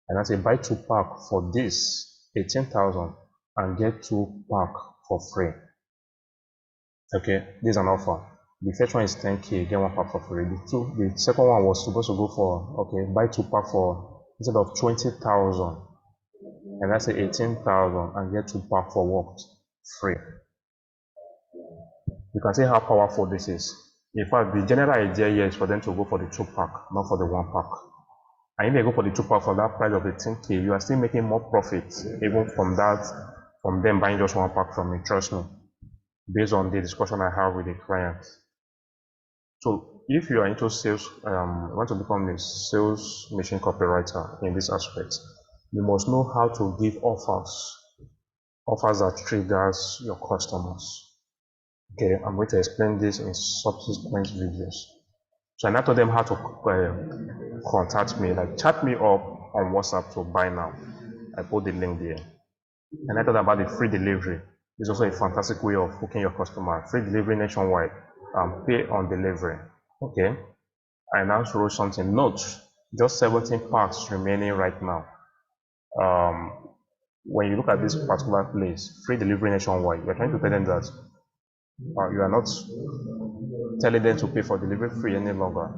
And I say buy two pack for this 18,000 and get two pack for free. Okay, this is an offer. The first one is 10k, get one pack for free. The second one was supposed to go for, okay, buy two pack for instead of 20,000, and that's 18,000 and get two pack for what? Free. You can see how powerful this is. In fact, the general idea here is for them to go for the two pack, not for the one pack. And if they go for the two pack for that price of 18k, you are still making more profit even from that, from them buying just one pack from me, trust me, based on the discussion I have with the client. So if you are into sales, want to become a sales machine copywriter in this aspect, you must know how to give offers that triggers your customers. Okay, I'm going to explain this in subsequent videos. So I now told them how to contact me, like chat me up on WhatsApp to buy now. I put the link there. And I told them about the free delivery. It's also a fantastic way of hooking your customer. Free delivery nationwide, pay on delivery. Okay. I now wrote something. Note, just 17 packs remaining right now. When you look at this particular place, free delivery nationwide, you're trying to tell them that you are not telling them to pay for delivery free any longer,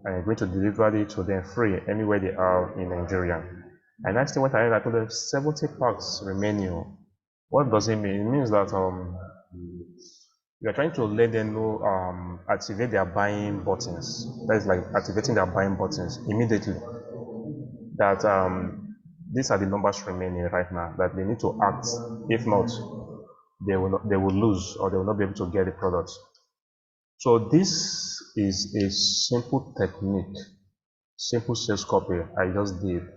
and you're going to deliver it to them free anywhere they are in Nigeria. And next thing what I told them 70 packs remaining. What does it mean? It means that we are trying to let them know, activate their buying buttons. That is like activating their buying buttons immediately. That these are the numbers remaining right now, that they need to act. If not, they will lose, or they will not be able to get the product. So this is a simple technique, simple sales copy I just did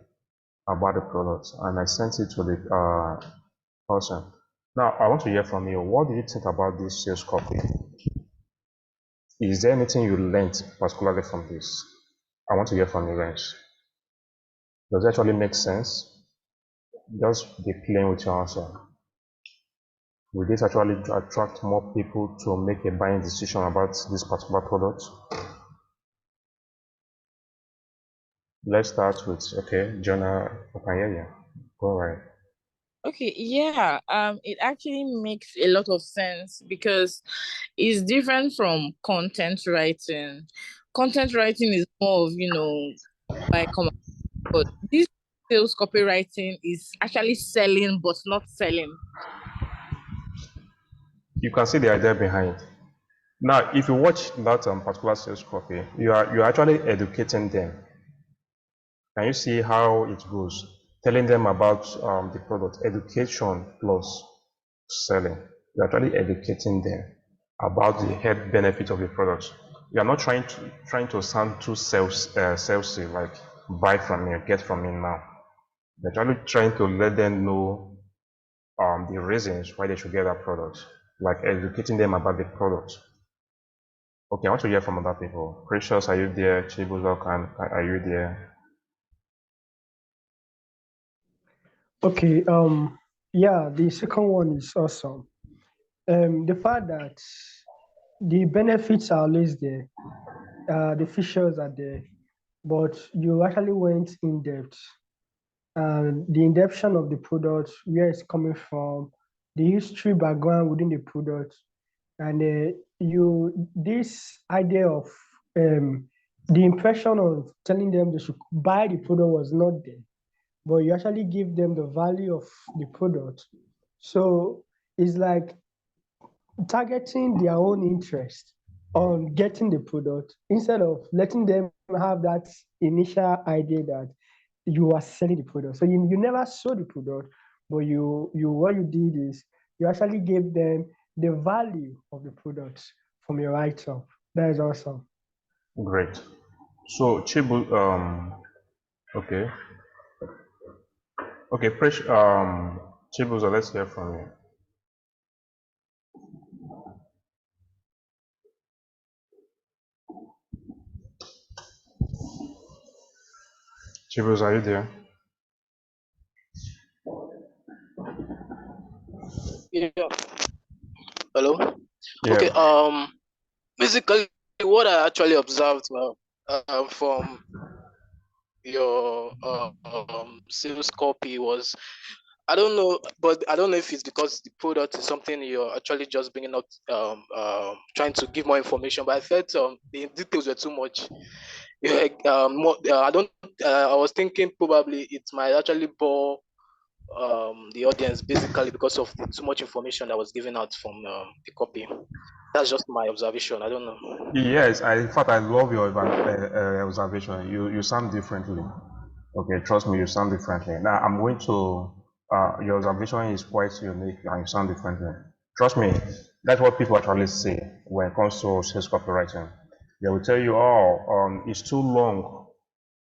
about the product, and I sent it to the person. Now I want to hear from you. What do you think about this sales copy? Is there anything you learned particularly from this? I want to hear from you guys. Does it actually make sense? Just be plain with your answer. Will this actually attract more people to make a buying decision about this particular product? Let's start with, okay, Jonah, I can hear you. Go right. Okay, yeah, it actually makes a lot of sense because it's different from content writing. Content writing is more of, by command, but this sales copywriting is actually selling but not selling. You can see the idea behind. Now, if you watch that particular sales copy, you're actually educating them. Can you see how it goes? Telling them about the product, education plus selling. You're actually educating them about the health benefit of the product. You're not trying to sound too salesy, like buy from me, get from me now. You're actually trying to let them know the reasons why they should get that product, like educating them about the product. Okay, I want to hear from other people. Precious, are you there? Chibuzok, are you there? Okay, yeah, the second one is awesome. The fact that the benefits are always there, the features are there, but you actually went in depth. The inception of the product, where it's coming from, the history background within the product, and this idea of the impression of telling them they should buy the product was not there, but you actually give them the value of the product. So it's like targeting their own interest on getting the product instead of letting them have that initial idea that you are selling the product. So you never sold the product, but you what you did is you actually gave them the value of the product from your write-up. That is awesome. Great. So okay, Chibuzo, let's hear from you. Chibos, are you there? Yeah. Hello. Okay. Yeah. Basically, what I actually observed from your sales copy was, I don't know, but I don't know if it's because the product is something you're actually just bringing up, trying to give more information. But I felt the details were too much. Yeah, more, I don't. I was thinking probably it might actually bore the audience basically because of the too much information that was given out from the copy. That's just my observation. I don't know. Yes, in fact, I love your observation. You sound differently. Okay, trust me, you sound differently. Now, I'm going to, your observation is quite unique and you sound differently. Trust me, that's what people actually say when it comes to sales copywriting. They will tell you, oh, it's too long.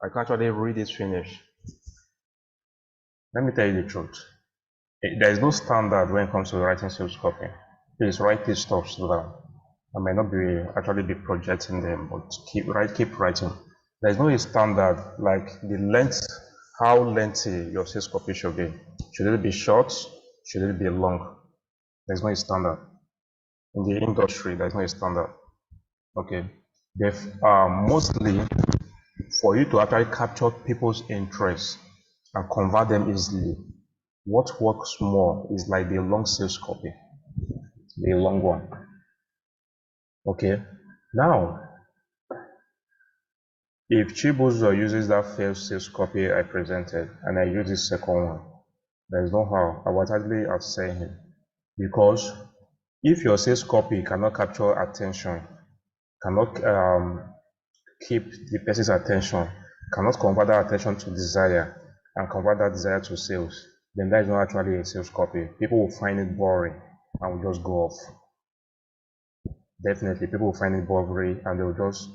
I can't actually read it finish. Let me tell you the truth. There is no standard when it comes to writing sales copy. Please write these stuff down. I might not be actually be projecting them, but keep writing. There's no standard like the length, how lengthy your sales copy should be. Should it be short? Should it be long? There's no standard. In the industry, there's no standard. Okay. Mostly for you to actually capture people's interest and convert them easily, what works more is like the long sales copy, the long one. Okay. Now, if Chibuzo uses that first sales copy I presented and I use the second one, there is no how I was actually outsell him. Because if your sales copy cannot capture attention, cannot keep the person's attention, cannot convert that attention to desire and convert that desire to sales, then that is not actually a sales copy. People will find it boring and will just go off. Definitely, people will find it boring and they'll just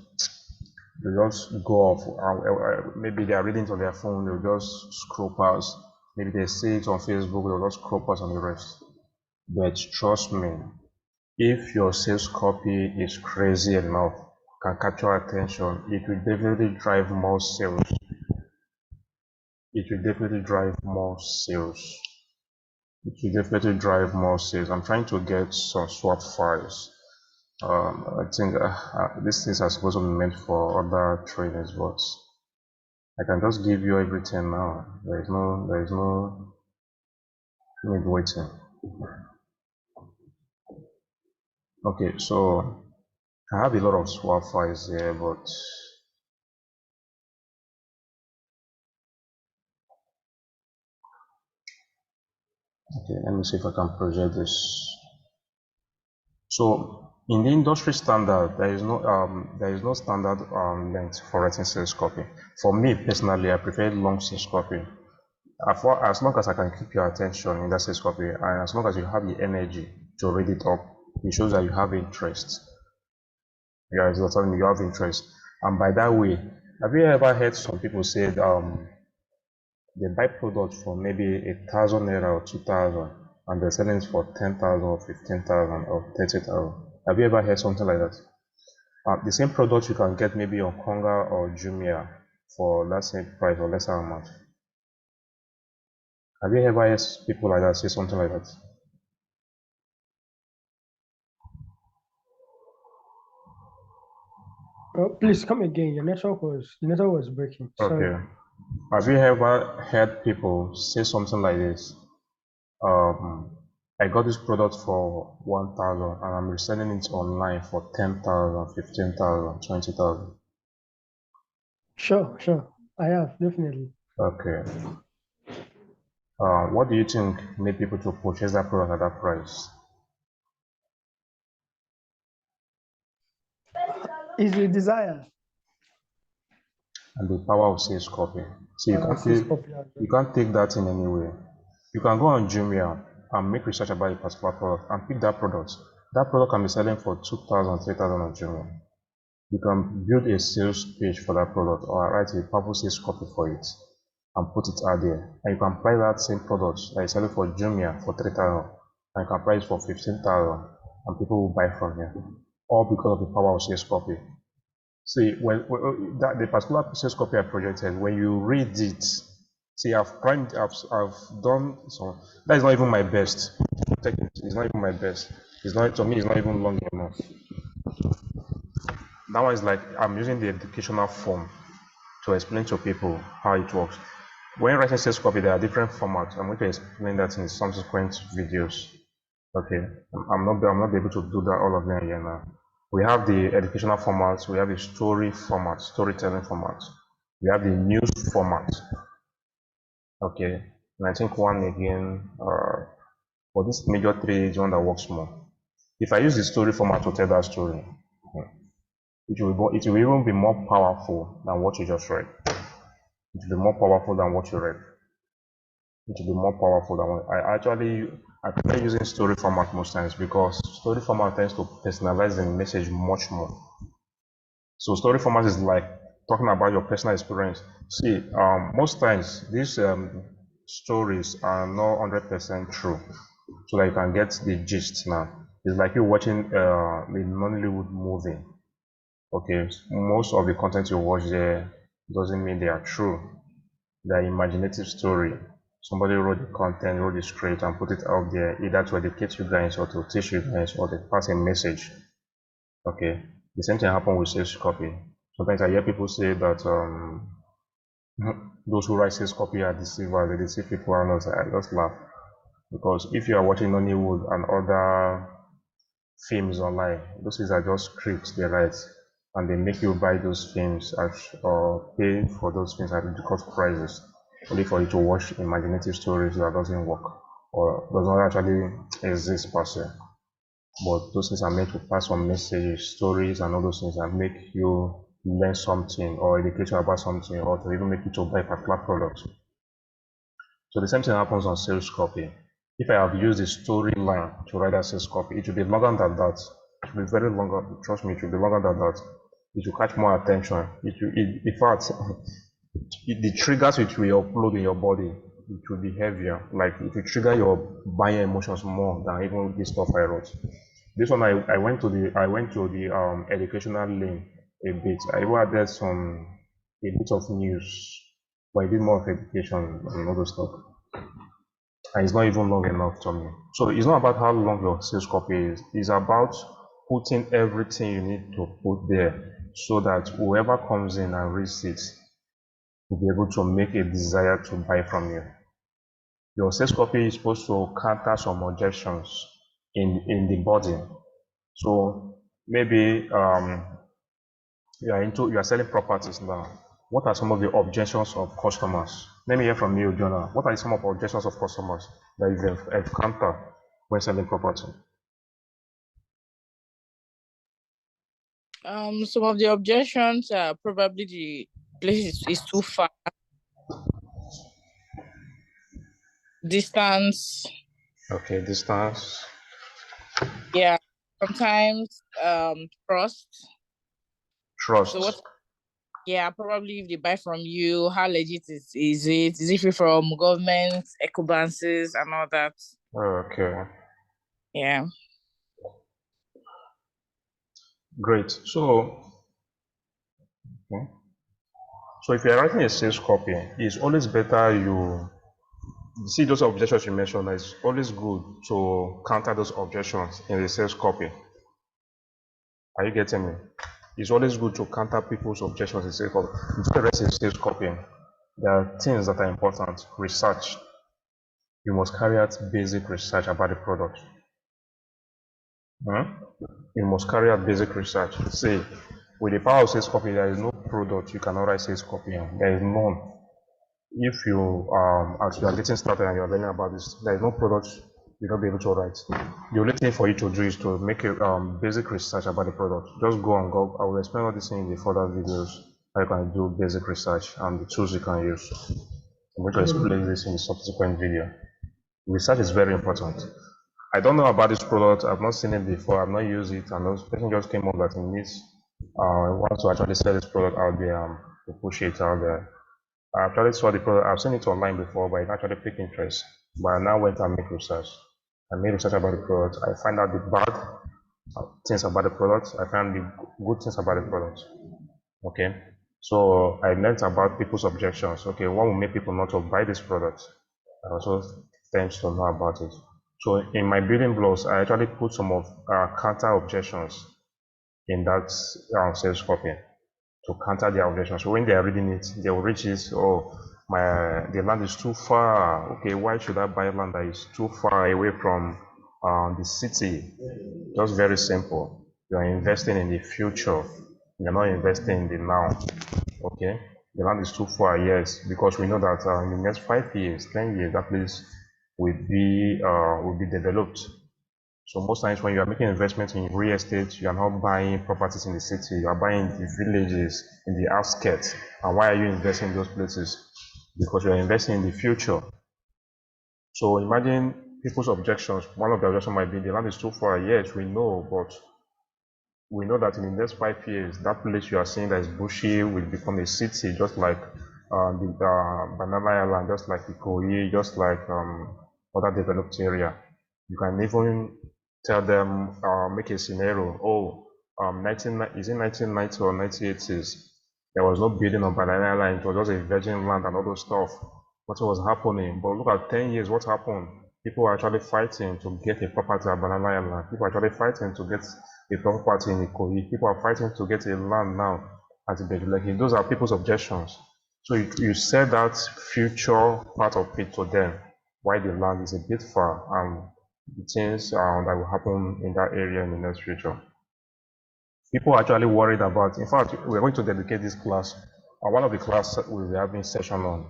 go off. Maybe they are reading it on their phone, they'll just scroll past. Maybe they see it on Facebook, they'll just scroll past on the rest. But trust me, if your sales copy is crazy enough, can capture attention, it will definitely drive more sales. It will definitely drive more sales. It will definitely drive more sales. I'm trying to get some swap files. I think these things are supposed to be meant for other trainers, but I can just give you everything now. There is no need waiting. Okay, so I have a lot of swap files here, but okay, let me see if I can project this. So in the industry standard, there is no standard length for writing sales copy. For me personally, I prefer long sales copy. As long as I can keep your attention in that sales copy, and as long as you have the energy to read it up, it shows that you have interest. Yeah, it's telling me you have interest. And by that way, have you ever heard some people say they buy products for maybe 1,000 naira or 2,000 and they're selling it for 10,000 or 15,000 or 30,000? Have you ever heard something like that? The same product you can get maybe on Konga or Jumia for that same price or lesser amount. Have you ever heard people like that say something like that? Oh, please come again. The network was breaking. Sorry. Okay. Have you ever heard people say something like this? I got this product for 1,000 and I'm reselling it online for 10,000, 15,000, 20,000. Sure. I have, definitely. Okay. What do you think made people to purchase that product at that price? Is a desire. And the power of sales copy. So Sales copy as you well. can't take that in any way. You can go on Jumia and make research about a particular product and pick that product. That product can be selling for 2,000, 3,000 on Jumia. You can build a sales page for that product or write a powerful sales copy for it and put it out there. And you can price that same product that is selling for Jumia for 3,000 and you can price it for 15,000 and people will buy from you. All because of the power of sales copy. See, when that the particular sales copy I projected, when you read it, see, I've done some. That is not even my best. It's not even my best. It's not, to me, it's not even long enough. That one is like I'm using the educational form to explain to people how it works. When writing sales copy, there are different formats. I'm going to explain that in subsequent videos. Okay, I'm not able to do that all of them here now. We have the educational formats, we have the story format, storytelling format, we have the news format. Okay, and I think one again, for this major three is one that works more. If I use the story format to tell that story, it will even be more powerful than what you just read. It will be more powerful than what you read. It will be more powerful than what I prefer using story format most times because story format tends to personalize the message much more. So story format is like talking about your personal experience. See, most times these stories are not 100% true, so that you can get the gist now. It's like you watching the Nollywood movie. Okay, most of the content you watch there doesn't mean they are true. They are imaginative story. Somebody wrote the content, wrote the script, and put it out there either to educate you guys or to teach you guys or to pass a message. Okay, the same thing happened with sales copy. Sometimes I hear people say that those who write sales copy are deceivers, they deceive people, and I just laugh. Because if you are watching Nollywood and other films online, those things are just scripts they write, and they make you buy those films or pay for those films at ridiculous prices, only for you to watch imaginative stories that doesn't work or does not actually exist per se. But those things are meant to pass on messages, stories, and all those things and make you learn something or educate you about something or to even make you to buy a particular product. So the same thing happens on sales copy. If I have used a storyline to write a sales copy, it will be longer than that. It will be very longer. Trust me, it will be longer than that. It will catch more attention. In fact, the triggers which we upload in your body, it will be heavier. Like it will trigger your buying emotions more than even this stuff I wrote. This one I went to the educational lane a bit. I even added a bit of news, but I did more of education and other stuff. And it's not even long enough to me. So it's not about how long your sales copy is. It's about putting everything you need to put there so that whoever comes in and reads it will be able to make a desire to buy from you. Your sales copy is supposed to counter some objections in the body. So maybe you are selling properties now. What are some of the objections of customers? Let me hear from you, Jonah. What are some of the objections of customers that you've encountered when selling property? Some of the objections are probably the place is too far, distance. Okay, distance. Yeah, sometimes trust. So Trust. what? Yeah, probably if they buy from you, how legit is it? Is it free from government, ecobances, and all that? Okay, Yeah. great. Okay. So if you're writing a sales copy, it's always better you see those objections you mentioned. It's always good to counter those objections in the sales copy. Are you getting me? It's always good to counter people's objections in sales copy. Before you write a sales copy, there are things that are important. Research. You must carry out basic research about the product. You must carry out basic research. See, with the power of sales copy, there is no product you cannot write sales copy on. There is none. If you as you are getting started and you are learning about this, there is no product you'll not be able to write. The only thing for you to do is to make a basic research about the product. Just go and go. I will explain all these things in the further videos how you can do basic research and the tools you can use. I'm going to explain this in the subsequent video. Research is very important. I don't know about this product. I've not seen it before. I've not used it, and this person just came up that he needs wants to actually sell this product out there to push it out there. I actually saw the product. I've seen it online before, but it actually piqued interest. But I now went and make research. I made research about the product. I find out the bad things about the product. I found the good things about the product. Okay, so I learned about people's objections. Okay, what will make people not to buy this product? I also tend to know about it. So in my building blocks, I actually put some of counter objections in that sales copy to counter their objections. So when they are reading it, they will reach it. Oh, the land is too far. Okay, why should I buy land that is too far away from the city? Just very simple. You are investing in the future. You're not investing in the now. Okay, the land is too far, yes, because we know that in the next 5 years, 10 years, that place will be developed. So most times when you are making investment in real estate, you are not buying properties in the city, you are buying the villages, in the outskirts. And why are you investing in those places? Because you are investing in the future. So imagine people's objections. One of the objections might be the land is too far. Yes, we know, but we know that in the next 5 years, that place you are seeing that is bushy will become a city, just like the Banana Island, just like Ikoyi, just like other developed area. You can even tell them, make a scenario. Oh, is it 1990 or 1980s? There was no building on Banana Island. It was just a virgin land and all those stuff. What was happening? But look at 10 years. What happened? People are actually fighting to get a property at Banana Island. People are actually fighting to get a property in Ikoyi. People are fighting to get a land now at Ibejuleki. Those are people's objections. So you said that future part of it to them, why the land is a bit far and the things that will happen in that area in the next future. People are actually worried about, in fact, we're going to dedicate this class, one of the class we'll be having session on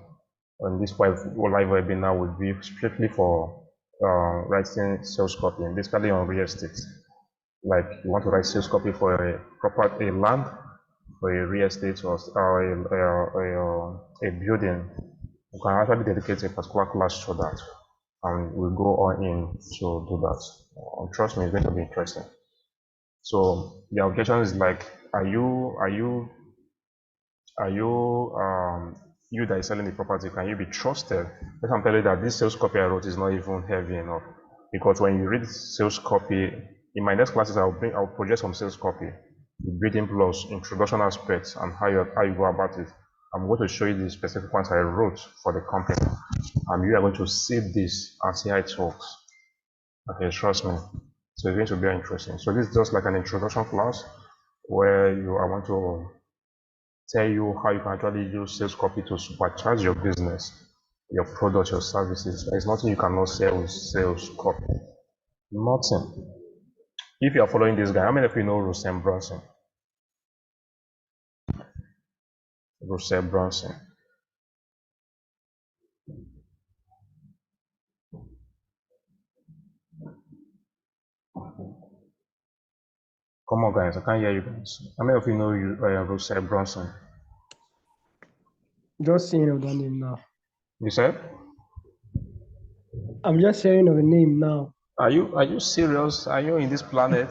this live webinar will be strictly for writing sales copy, and basically on real estate. Like you want to write sales copy for a land, for a real estate or a building, you can actually dedicate a particular class to that, and we'll go on in to do that. Trust me, it's going to be interesting. So the objection is like, are you you that is selling the property, can you be trusted? Let me tell you that this sales copy I wrote is not even heavy enough, because when you read sales copy, in my next classes I'll project some sales copy, the building blocks, introduction aspects, and how you go about it. I'm going to show you the specific points I wrote for the company, and you are going to see this and see how it works. Okay, trust me. So it's going to be interesting. So this is just like an introduction class where I want to tell you how you can actually use sales copy to supercharge your business, your product, your services. There's nothing you cannot sell with sales copy. Nothing. If you are following this guy, how many of you know Russell Brunson? Russell Brunson. Come on, guys. I can't hear you guys. How many of you know Russell Brunson? Just saying of the name now. You said? I'm just hearing of the name now. Are you serious? Are you in this planet?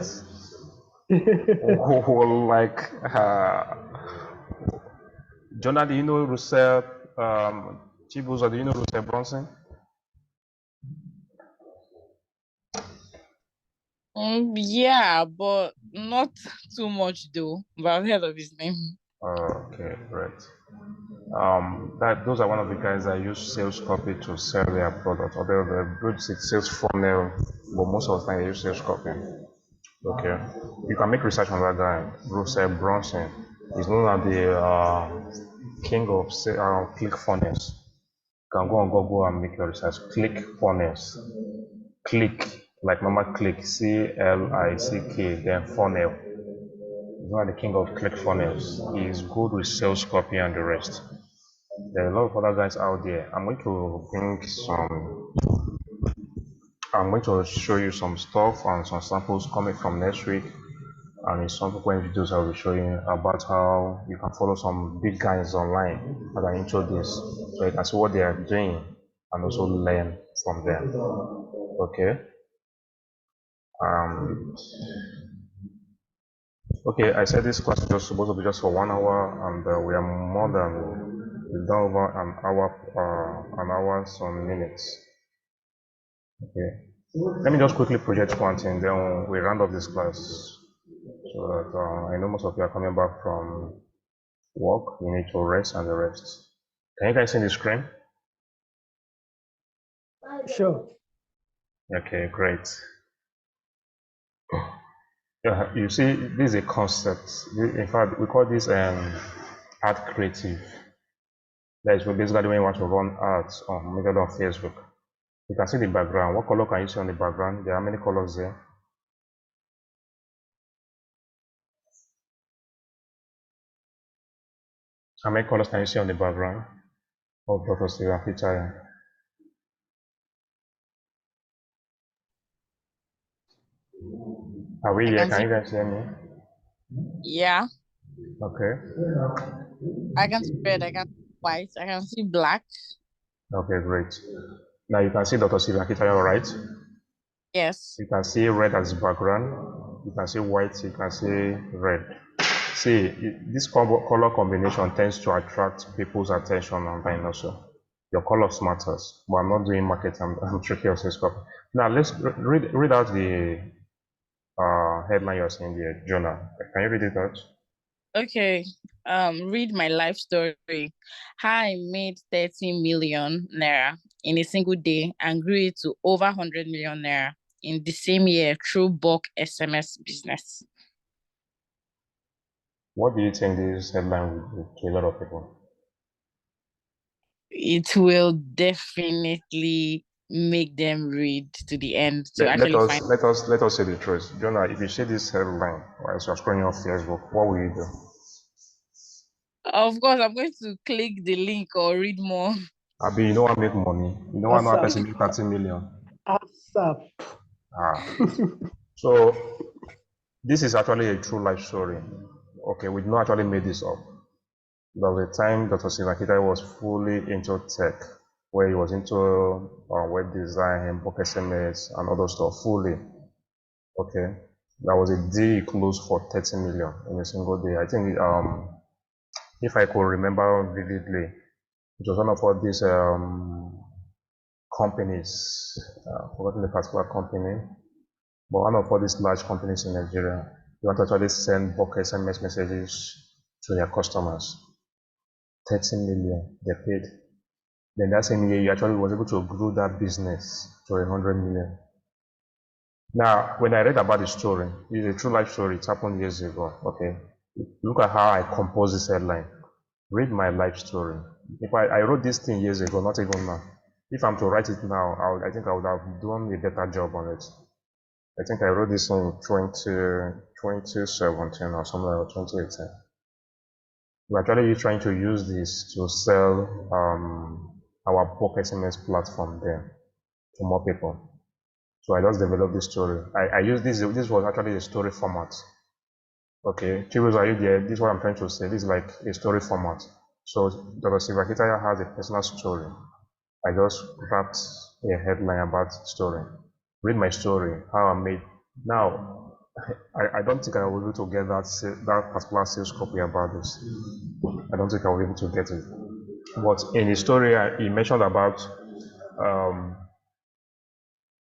Oh, like Jonah, do you know Russell Chibuzo, do you know Russell Brunson? Yeah, but not too much though. But I've heard of his name. Okay, great. Those are one of the guys that use sales copy to sell their product, or they build sales funnel, but most of the time they use sales copy. Okay, you can make research on that guy, Russell Brunson. He's known as the king of click funnels. You can go on Google and make your research. Click funnels. Click, like normal click, CLICK, then funnel. He's not the king of click funnels. He's good with sales copy and the rest. There are a lot of other guys out there. I'm going to show you some stuff and some samples coming from next week. And in some subsequent videos, I'll be showing about how you can follow some big guys online that are into this. So you can see what they are doing and also learn from them. Okay. Okay, I said this class is just supposed to be just for 1 hour, and we are we've done over an hour, some minutes. Okay, let me just quickly project one thing, then we round up this class, so that I know most of you are coming back from work, you need to rest, and the rest. Can you guys see the screen? Sure. Okay, great. Yeah, you see, this is a concept. In fact, we call this art creative. That is basically when you want to run ads on method on Facebook. You can see the background. What color can you see on the background? There are many colors there. How many colors can you see on the background of Dr. Steven Pichaya? Are we I here? can Can see, you guys hear me? yeah, Okay. I can see red, I can see white, I can see black. Okay, great. Now you can see Dr. Steven Pichaya, right? Yes. You can see red as background. You can see white. You can see red. See, this color combination tends to attract people's attention online also. Your colors matters, but I'm not doing marketing. I'm tricky of this copy. Now let's read out the headline you're seeing there, Jonah. Can you read it out? Okay. Read my life story. How I made 30 million naira in a single day and grew it to over 100 million naira in the same year through bulk SMS business. What do you think this headline will do to a lot of people? It will definitely make them read to the end to Let actually us find. let us say the truth. Jonah, if you see this headline while you're scrolling on Facebook, what will you do? Of course, I'm going to click the link or read more. Abi, you don't want to make money. You don't want to know a person make 30 million. ASAP. Ah. So this is actually a true life story. Okay, we did not actually made this up. There was a time Dr. Simakita was fully into tech, where he was into web design and book SMS and other stuff fully. Okay, that was a deal he closed for 30 million in a single day. I think if I could remember vividly, it was one of all these companies, forgotten the particular company, but one of all these large companies in Nigeria, they want to actually send bulk SMS messages to their customers. 30 million they paid. Then that same year, you actually was able to grow that business to 100 million. Now, when I read about the story, it's a true life story. It happened years ago. Okay, look at how I composed this headline. Read my life story. If I wrote this thing years ago, not even now. If I'm to write it now, I think I would have done a better job on it. I think I wrote this in 2017 or something like 2018. We're actually trying to use this to sell our bulk SMS platform there to more people. So I just developed this story. I use this was actually a story format. Okay, Chibus, are you there? This is what I'm trying to say. This is like a story format. So Dr. Sivakitaya has a personal story. I just wrapped a headline about the story. Read my story, how I made. Now, I don't think I will be able to get that particular sales copy about this. I don't think I will be able to get it. But in the story, he mentioned about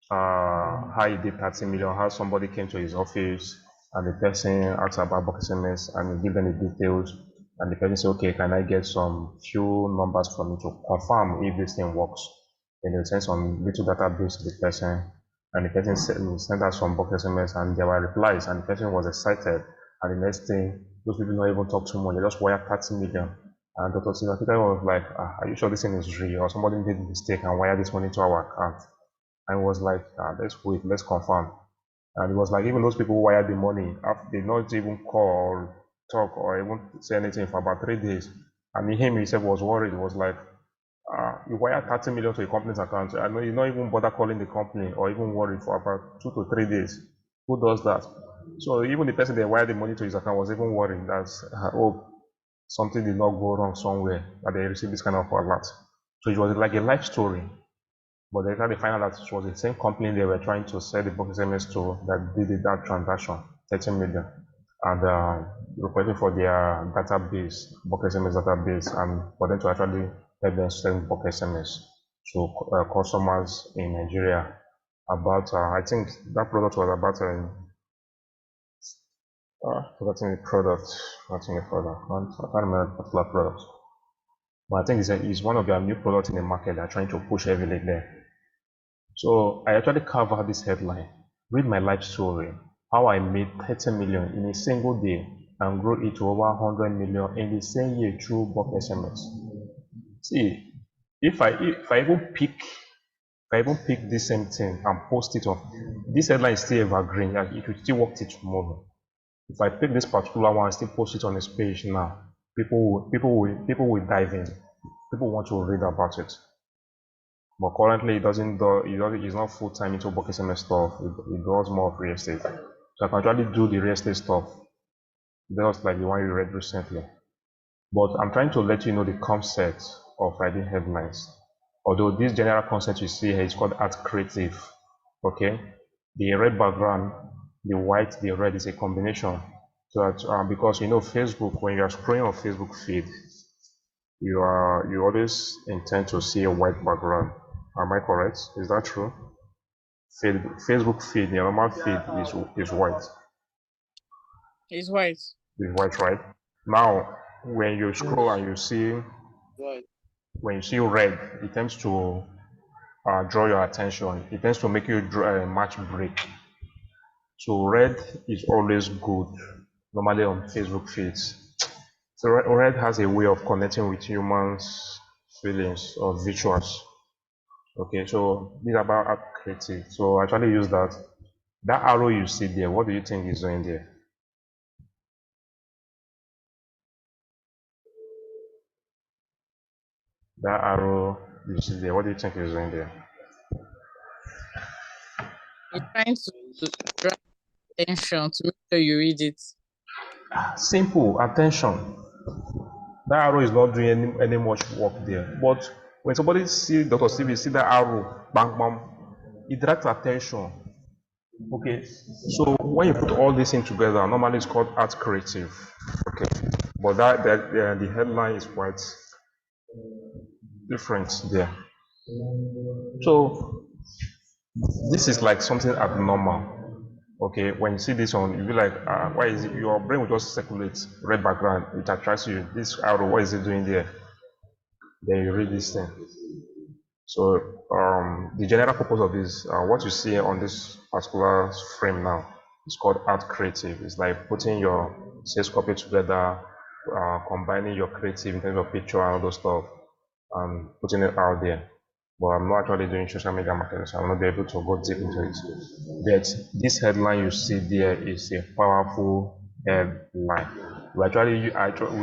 how he did 30 million, how somebody came to his office and the person asked about box SMS and he gave them the details and the person said, okay, can I get some few numbers from you to confirm if this thing works? Then they send some little database to the person and the person sent us some box SMS and there were replies and the person was excited and the next thing, those people don't even talk too much, they just wire 30 million. And Dr. Simakita was like, are you sure this thing is real or somebody made a mistake and wire this money to our account? And was like, let's wait, let's confirm. And it was like, even those people who wired the money, they not even call or talk or even say anything for about 3 days. And him himself was worried. It was like, you wired 30 million to a company's account. I know you not even bother calling the company or even worried for about 2 to 3 days. Who does that? So even the person that wired the money to his account was even worried that, oh, something did not go wrong somewhere, that they received this kind of alert. So it was like a life story. But later they found out that it was the same company they were trying to sell the box SMS to that did that transaction, 30 million. And requesting for their database, box SMS database, and for them to actually help them send box SMS to customers in Nigeria. About, I think that product was about Forgetting the product. Forgetting the product. I can't remember the particular product. But I think it's one of their new products in the market. They're trying to push heavily there. So I actually cover this headline. Read my life story. How I made 30 million in a single day and grew it to over 100 million in the same year through bulk SMS. See, if I even pick this same thing and post it on this headline is still evergreen, like it will still work till tomorrow. If I pick this particular one and still post it on this page now, people will dive in. People want to read about it. But currently, it's not full time into bulk SMS stuff. It does more of real estate. So I can actually do the real estate stuff, just like the one you read recently. But I'm trying to let you know the concept of writing headlines. Although this general concept you see here is called art creative. Okay, the red background, the white, the red is a combination. So that because Facebook, when you are scrolling on Facebook feed, you always intend to see a white background. Am I correct? Is that true? Facebook feed, the normal feed is white. It's white. Is white, right? Now, when you scroll and you see Right. when you see red, it tends to draw your attention. It tends to make you draw a match break. So red is always good, normally on Facebook feeds. So red has a way of connecting with humans' feelings or visuals. Okay, so this is about art creative. So I actually use that. That arrow you see there, what do you think is doing there? That arrow you see there, what do you think is doing there? It's trying to draw attention to make sure you read it. Simple, attention. That arrow is not doing any much work there. But when somebody see Dr. Stevie see that arrow, bang bang, it directs attention. Okay, so when you put all this in together, normally it's called art creative. Okay, but the headline is quite different there. So this is like something abnormal. Okay, when you see this one, you'll be like, why is it? Your brain will just circulate red background, it attracts you. This arrow, what is it doing there? Then you read this thing. So the general purpose of this, what you see on this particular frame now, is called art creative. It's like putting your sales copy together, combining your creative in terms of picture and all those stuff, and putting it out there. But I'm not actually doing social media marketing, so I'm not be able to go deep into it. But this headline you see there is a powerful headline. We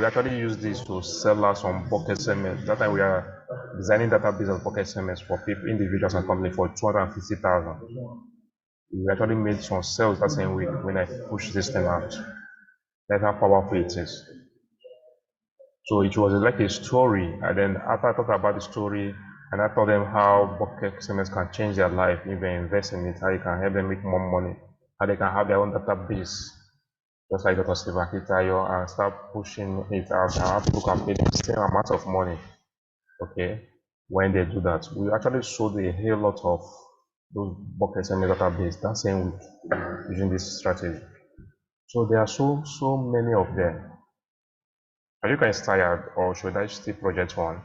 actually use this to sell us some bulk SMS. That time we are designing database of bulk SMS for people, individuals and companies for 250,000. We actually made some sales that same week when I pushed this thing out. That's how powerful it is. So it was like a story, and then after I talked about the story, and I told them how bucket SMS can change their life if they invest in it, how it can help them make more money, how they can have their own database, just like Dr. Steve Akitayo, and start pushing it out, and how people can pay the same amount of money, okay, when they do that. We actually sold a whole lot of those bucket SMS database that same week using this strategy. So there are so many of them. Are you guys tired, or should I still project one?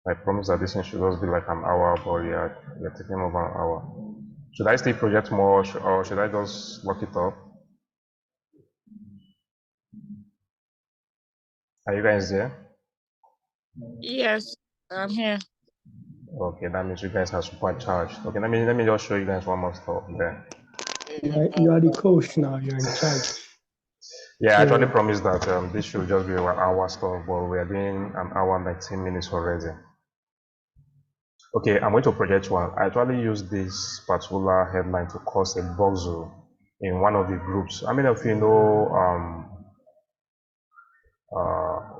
I promise that this thing should just be like an hour, but you're taking over an hour. Should I still project more, or should I just lock it up? Are you guys there? Yes, I'm here. Okay, that means you guys are supercharged. Okay, let me just show you guys one more stuff there. You are the coach now. You're in charge. Yeah, I actually So promised that this should just be an hour stuff, but we are doing an hour and 19 minutes already. Okay, I'm going to project one. I actually used this particular headline to cause a buzz in one of the groups. How many of you know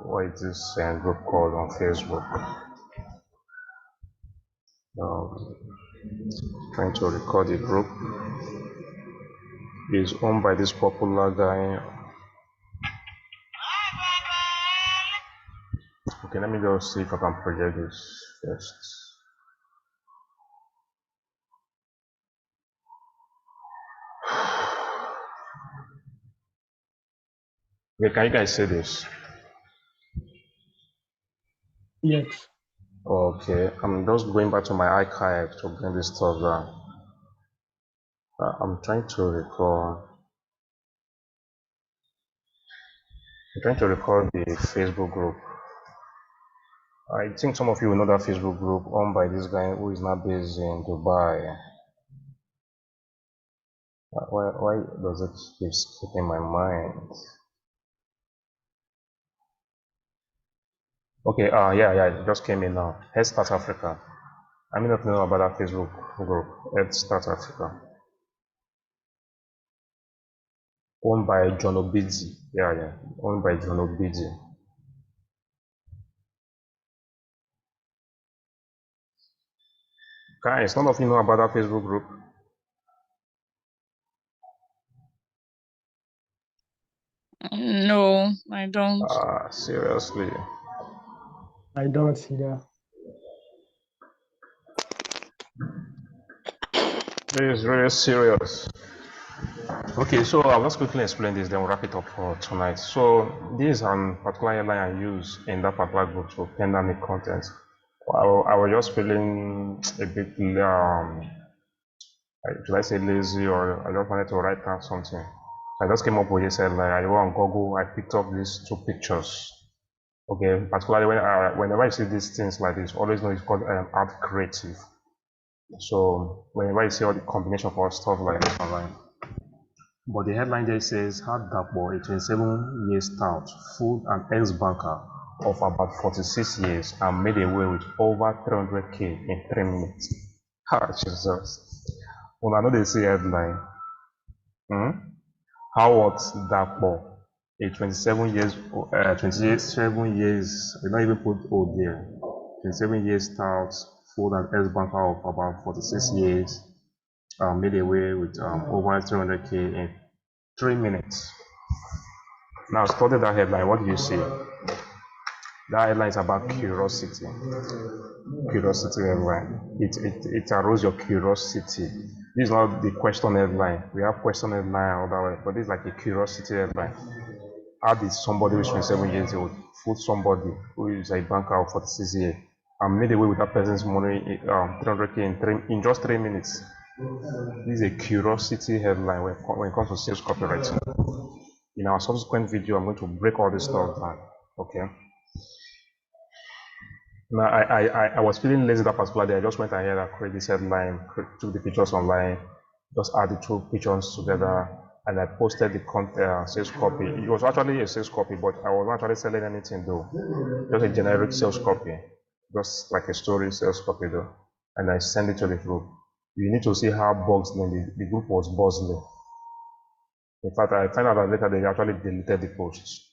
what is this group called on Facebook? Trying to record the group. It's owned by this popular guy. Okay, let me just see if I can project this first. Okay, can you guys see this? Yes. Okay, I'm just going back to my archive to bring this stuff down. I'm trying to record. I'm trying to record the Facebook group. I think some of you know that Facebook group owned by this guy who is now based in Dubai. Why does it keep skipping my mind? Okay, yeah, it just came in now. Head Start Africa. I may not know about that Facebook group. Head Start Africa. Owned by John Obidzi. Yeah. Owned by John Obidzi. Guys, none of you know about that Facebook group? No, I don't. Seriously. I don't see that. This is really serious. Okay, so I'll just quickly explain this, then we'll wrap it up for tonight. So this is a particular headline I use in that particular group to pandemic content. I was just feeling a bit, should I say lazy, or I just wanted to write down something. I just came up with this headline. I went on Google, I picked up these two pictures. Okay, particularly whenever I see these things like this, always know it's called art creative. So whenever you see all the combination of all stuff like this online. But the headline there says, Hard Dapo, a 27-year stout, fooled an ex-banker of about 46 years and made away with over 300k in 3 minutes. Ah, Jesus. Well, I know they say headline. Howard Dapo, a 27 years, they don't even put old there. 27 years stout, fooled an ex-banker of about 46 years, made away with over 300k in 3 minutes. Now, study that headline. What do you see? That headline is about curiosity. Curiosity headline. It aroused your curiosity. This is not the question headline. We have question headline otherwise, but this is like a curiosity headline. How did somebody who is 27 years old fool somebody who is a banker of 46 years and made away with that person's money, 300k in just 3 minutes? This is a curiosity headline when it comes to sales copywriting. In our subsequent video, I'm going to break all this stuff down. Okay. Now, I was feeling lazy that particular day. I just went ahead and created this headline, took the pictures online, just add the two pictures together, and I posted the sales copy. It was actually a sales copy, but I was not actually selling anything though. Just a generic sales copy, just like a story sales copy though. And I sent it to the group. You need to see how buzzing the group was buzzing. In fact, I found out that later they actually deleted the posts.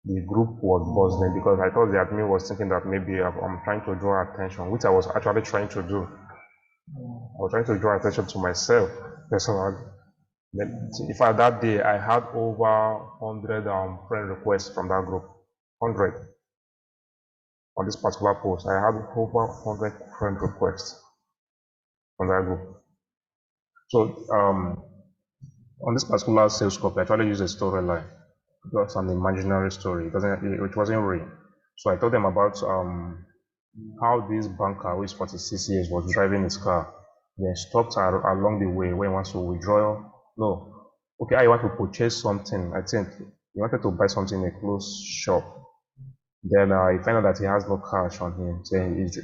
The group was buzzing because I thought the admin was thinking that maybe I'm trying to draw attention, which I was actually trying to do. I was trying to draw attention to myself personally. In fact, that day I had over 100 friend requests from that group. 100 on this particular post. I had over 100 friend requests from that group. So on this particular sales copy, I actually use a storyline. Just an imaginary story. It wasn't real. So I told them about how this banker who is 46 years was driving his car, then stopped along the way when he wants to withdraw. No, okay, I want to purchase something. I think he wanted to buy something in a close shop. Then he found out that he has no cash on him.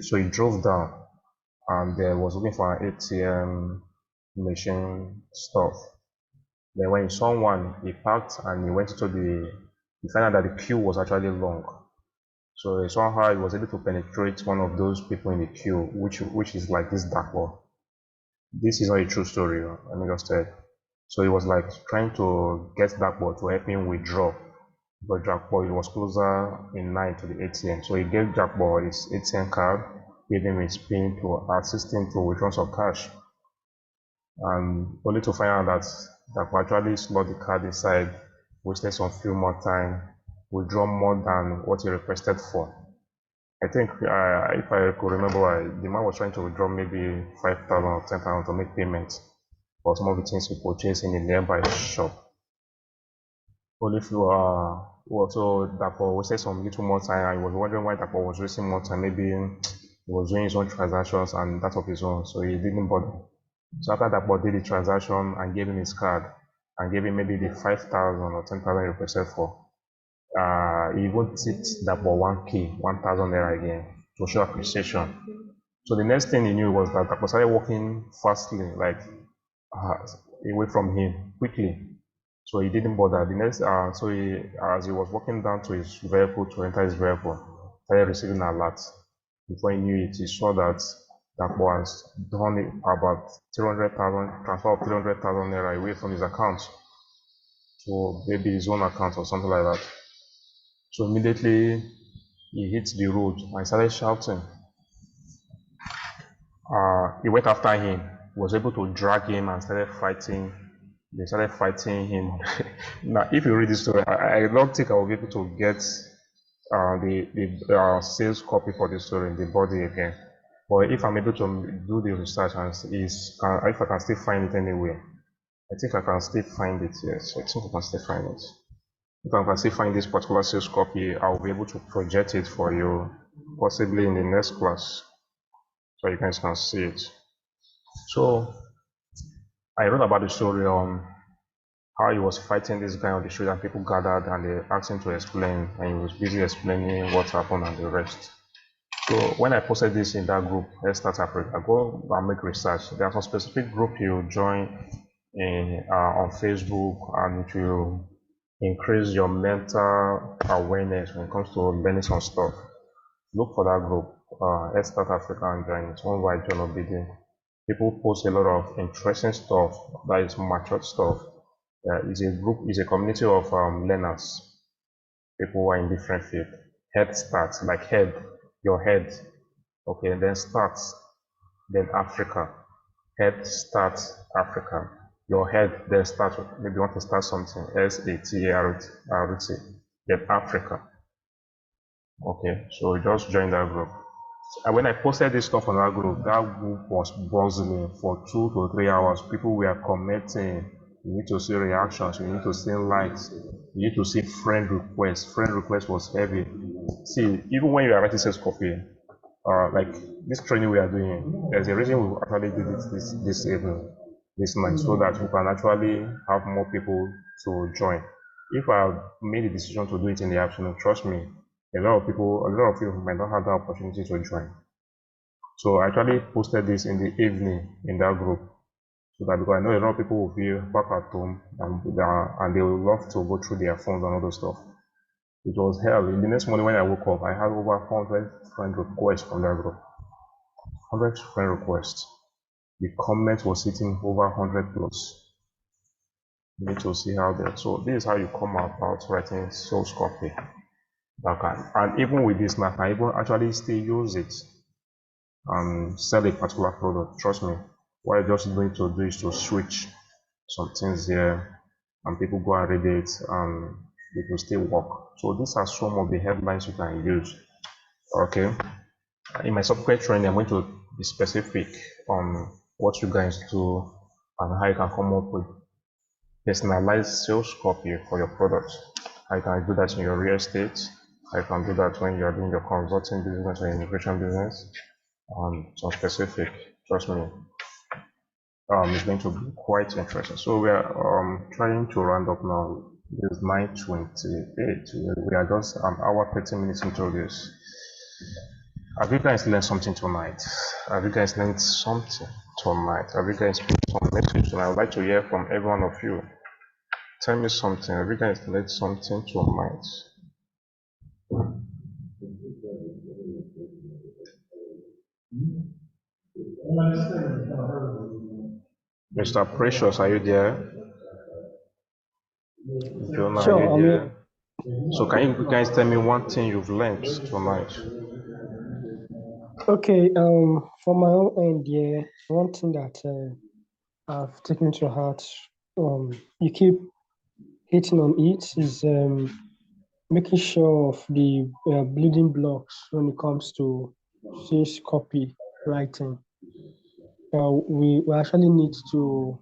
So he drove down and was looking for an ATM machine stuff. Then when he saw one, he parked and he went to he found out that the queue was actually long. So somehow he was able to penetrate one of those people in the queue, which is like this dark wall. This is not a true story, let me just tell. So he was like trying to get Darkball to help him withdraw. But Jackball was closer in line to the ATM. So he gave Jackball his ATM card, gave him his PIN to assist him to withdraw some cash. And only to find out that Jackball actually slot the card inside, wasted some few more time, withdraw more than what he requested for. I think if I could remember, the man was trying to withdraw maybe 5,000 or 10,000 to make payments for some of the things he purchased in a nearby shop. Only if you also Dapo wasted some little more time. I was wondering why Dapo was wasting more time. Maybe he was doing his own transactions and that of his own, so he didn't bother. So after Dapo did the transaction and gave him his card and gave him maybe the 5,000 or 10,000 he requested for, he even tipped Dapo 1K, 1,000 naira again to show appreciation. So the next thing he knew was that Dapo started walking fastly, like away from him quickly. So he didn't bother. The next, as he was walking down to his vehicle to enter his vehicle, started receiving alerts. Before he knew it, he saw that was done about 300,000 transfer of 300,000 naira away from his account to maybe his own account or something like that. So immediately he hit the road and started shouting. He went after him, was able to drag him and started fighting. They started fighting him. Now, if you read this story, I don't think I will be able to get the sales copy for this story in the body again. But if I'm able to do the research and if I can still find it anywhere, I think I can still find it. Yes, I think I can still find it. If I can still find this particular sales copy, I'll be able to project it for you, possibly in the next class, so you guys can see it. So I wrote about the story on how he was fighting this guy on the street and people gathered and they asked him to explain and he was busy explaining what happened and the rest. So when I posted this in that group, Let's Start Africa, go and make research. There are some specific group you join on Facebook and it will increase your mental awareness when it comes to learning some stuff. Look for that group, Let's Start Africa and join it. Owned by John Obidin. People post a lot of interesting stuff, that is matured stuff. It's a group, it's a community of learners, people who are in different fields. Head starts, like head, your head, okay, and then starts, then Africa. Head starts Africa. Your head then starts, maybe you want to start something, SATART, then Africa. Okay, so just join that group. And when I posted this stuff on that group was buzzing for 2 to 3 hours. People were commenting. You need to see reactions. You need to see likes. You need to see friend requests. Friend request was heavy. See, even when you are writing sales copy, like this training we are doing, there's a reason we actually did it this evening, this night, so that we can actually have more people to join. If I made a decision to do it in the afternoon, trust me, a lot of people might not have the opportunity to join. So I actually posted this in the evening in that group, so that because I know a lot of people will be back at home and they will love to go through their phones and all those stuff. It was hell. In the next morning when I woke up, I had over 100 friend requests from that group. 100 friend requests. The comment was hitting over 100 plus. You need to see how that. So this is how you come about writing sales copy. And even with this now, I even actually still use it and sell a particular product. Trust me. What I just going to do is to switch some things here, and people go and read it, and it will still work. So these are some of the headlines you can use. Okay. In my subsequent training, I'm going to be specific on what you guys do and how you can come up with personalized sales copy for your products. How you can do that in your real estate. How you can do that when you are doing your consulting business or immigration business. Some specific, trust me, it's going to be quite interesting. So we are trying to round up now. It is 9:28. We are just an hour 30 minutes into this. Have you guys learned something tonight? Have you guys learned something tonight? Have you guys put some message? And I would like to hear from every one of you. Tell me something. Have you guys learned something tonight? Mr. Precious, are you there? Jonah, Sure, are you there? So can you guys tell me one thing you've learned tonight? Okay, for my own end, yeah, one thing that I've taken to heart, you keep hitting on it, is making sure of the building blocks when it comes to sales copy writing. We actually need to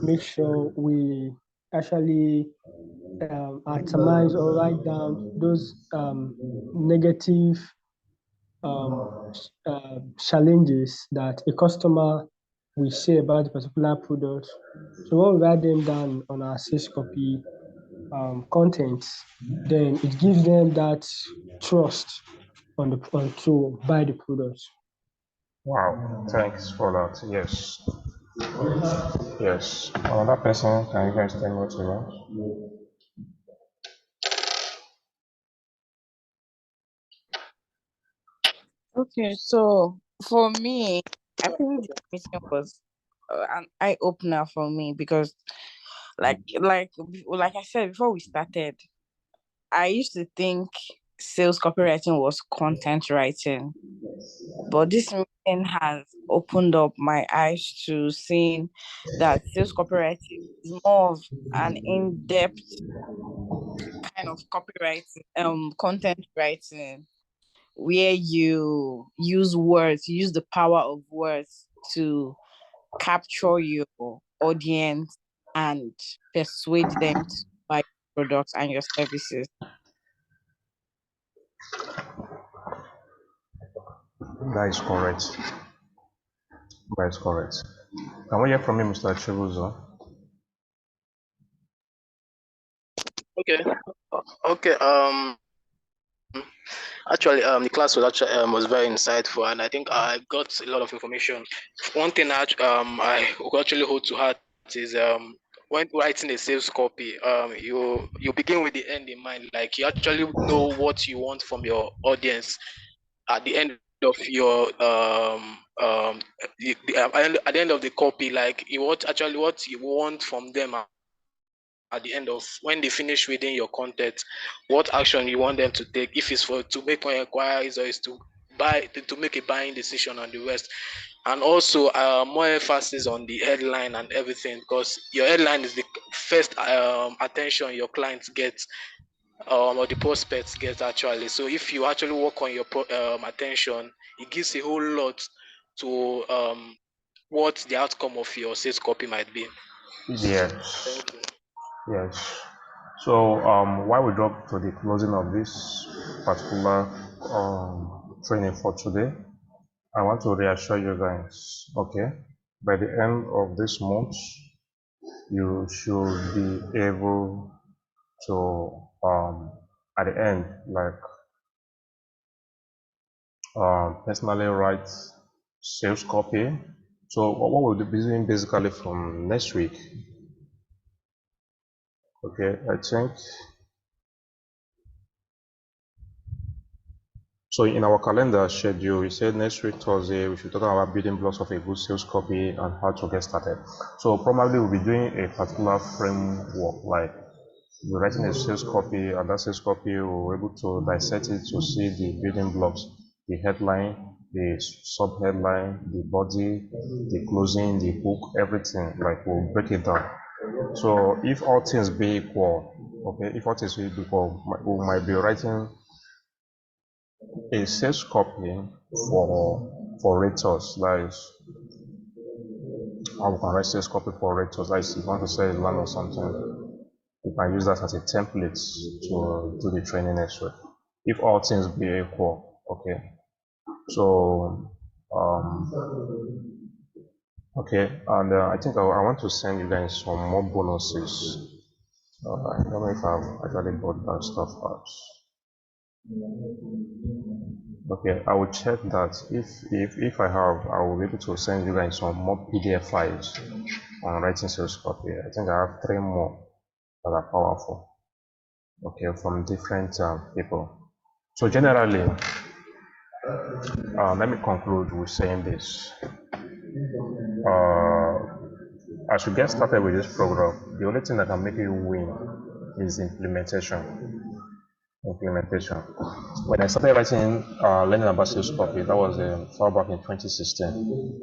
make sure we actually itemize or write down those negative challenges that a customer will say about a particular product. So when we write them down on our sales copy contents, then it gives them that trust on to buy the product. Wow, thanks for that. Yes, yes. Another person, can you guys tell me what you want? Okay, so for me, I think the meeting was an eye opener for me because, like I said before we started, I used to think sales copywriting was content writing, but this meeting has opened up my eyes to seeing that sales copywriting is more of an in-depth kind of copywriting, content writing, where you use words, you use the power of words to capture your audience and persuade them to buy your products and your services. That is correct. That is correct. Can we hear from you, Mr. Chibuzo? Okay. Okay. Actually, the class was actually was very insightful, and I think I got a lot of information. One thing I would actually hold to heart is when writing a sales copy, you begin with the end in mind. Like you actually know what you want from your audience at the end of your at the end of the copy. Like you what you want from them at the end of when they finish reading your content, what action you want them to take, if it's for to make more inquiries or is to buy to make a buying decision and the rest. And also more emphasis on the headline and everything, because your headline is the first attention your clients get, or the prospects get actually. So if you actually work on your attention, it gives a whole lot to what the outcome of your sales copy might be. Yes, Thank you. yes. So, while we drop to the closing of this particular training for today, I want to reassure you guys, okay, by the end of this month, you should be able to, at the end, like, personally write sales copy. So, what we'll be doing basically from next week, okay, I think. So in our calendar schedule, we said next week Thursday, we should talk about building blocks of a good sales copy and how to get started. So probably we'll be doing a particular framework, like we're writing a sales copy, and that sales copy we're able to dissect it to see the building blocks, the headline, the sub-headline, the body, the closing, the hook, everything, like we'll break it down. So if all things be equal, okay, if all things be equal, we might be writing a sales copy for renters, that is how we can write sales copy for renters, that is if you want to sell land or something, you can use that as a template to do the training next week. If all things be equal, okay. So okay, and I think I want to send you guys some more bonuses. I don't know if I've actually bought that stuff out. Okay, I will check that. If I have, I will be able to send you guys some more PDF files on writing sales copy. I think I have 3 more that are powerful. Okay, from different people. So generally, let me conclude with saying this. As you get started with this program, the only thing that can make you win is implementation. Implementation. When I started writing, learning about sales copy, that was far back in 2016.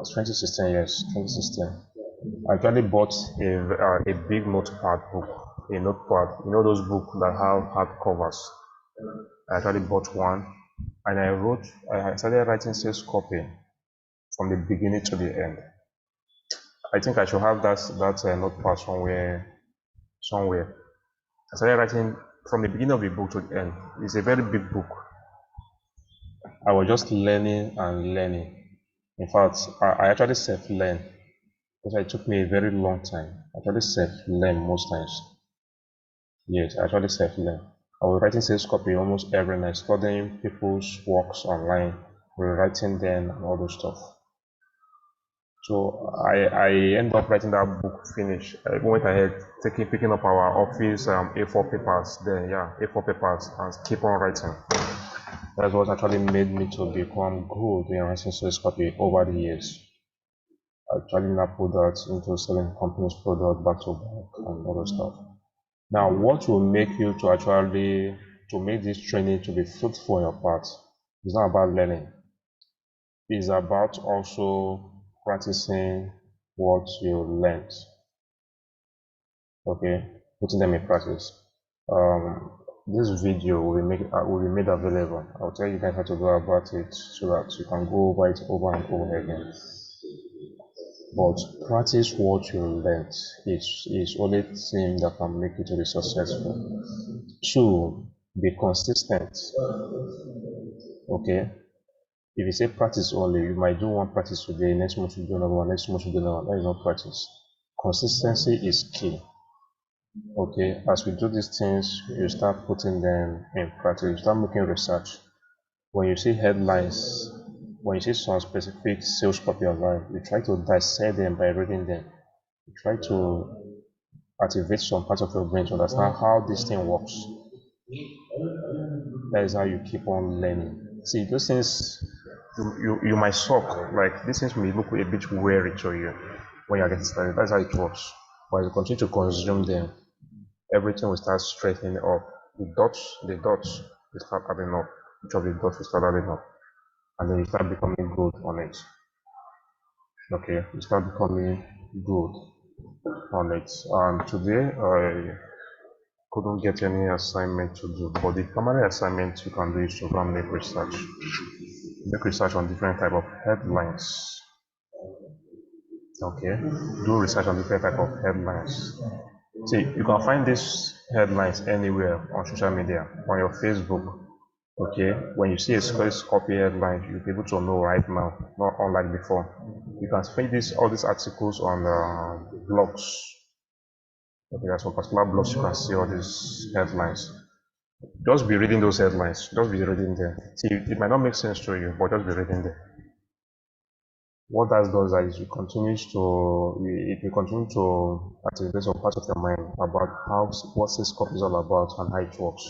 2016, yes, 2016. I actually bought a big notepad book, a notepad, you know those books that have hard covers. I actually bought one, and I started writing sales copy from the beginning to the end. I think I should have that notepad somewhere somewhere. I started writing from the beginning of the book to the end. It's a very big book. I was just learning and learning. In fact, I actually self-learn because it took me a very long time. I actually self-learn most times. Yes, I actually self-learn. I was writing sales copy almost every night, studying people's works online, rewriting them and all those stuff. So I end up writing that book finish. I went ahead picking up our office A4 papers then, yeah, A4 papers and keep on writing. That's what actually made me to become good in writing sales copy over the years. I actually now put that into selling companies' product back to back and other stuff. Now, what will make you to actually to make this training to be fruitful on your part is not about learning. It's about also practicing what you learned. Okay, putting them in practice. This video will be made available. I'll tell you guys how to go about it so that you can go over it over and over again. But practice what you learned is only thing that can make you to be successful. 2, be consistent. Okay. If you say practice only, you might do one practice today, next month you do another one, next month you do another one. That is not practice. Consistency is key. Okay, as we do these things, you start putting them in practice, you start making research. When you see headlines, when you see some specific sales copy online, you try to dissect them by reading them. You try to activate some part of your brain to understand how this thing works. That is how you keep on learning. See, those things you might suck. Like these things may look a bit weary to you when you're getting started. That's how it works. But as you continue to consume them, everything will start straightening up. The dots will start adding up. Each of the dots will start adding up. And then you start becoming good on it. Okay, you start becoming good on it. And today I couldn't get any assignment to do, but the primary assignment you can do is to go and make research. Make research on different type of headlines. Okay, do research on different type of headlines. See, you can find these headlines anywhere on social media, on your Facebook. Okay, when you see a sales copy headline, you'll be able to know right now, not unlike before. You can find all these articles on blogs. Okay, there's some particular blogs you can see all these headlines. Just be reading those headlines. Just be reading them. See, it might not make sense to you, but just be reading them. What that does is it will continue to activate some part of your mind about what sales copy is all about and how it works.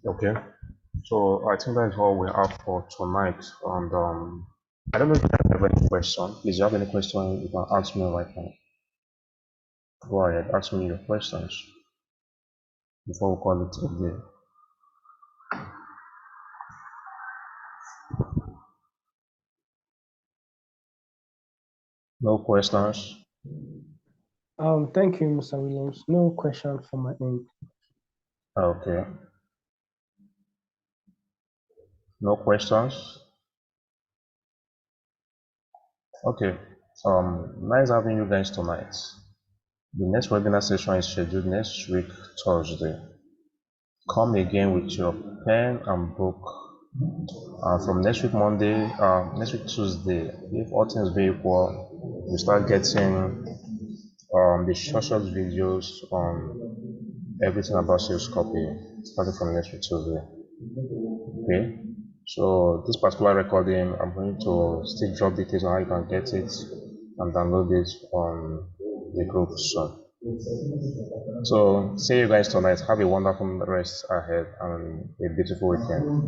Okay, so I think that is all we have for tonight. And I don't know if you have any question. Please, if you have any question, you can ask me right now. Go ahead, ask me your questions before we call it a day. No questions? Thank you, Mr. Williams. No question from my end. Okay. No questions? Okay. Nice having you guys tonight. The next webinar session is scheduled next week, Thursday. Come again with your pen and book. From next week Tuesday, if all things be equal, we start getting the short videos on everything about sales copy, starting from next week Tuesday. Okay. So this particular recording, I'm going to still drop details on how you can get it and download it on the group soon. So see you guys tonight. Have a wonderful rest ahead and a beautiful weekend.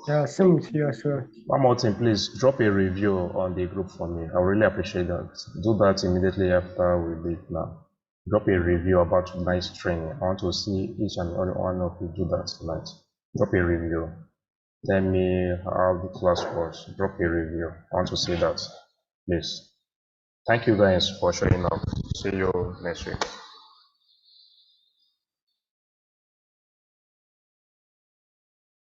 Yeah, same with you as well. One more thing, please drop a review on the group for me. I would really appreciate that. Do that immediately after we leave now. Drop a review about tonight's training. I want to see each and every one of you do that tonight. Drop a review. Tell me how the class was. Drop a review. I want to see that. Please. Thank you guys for showing up. See you next week.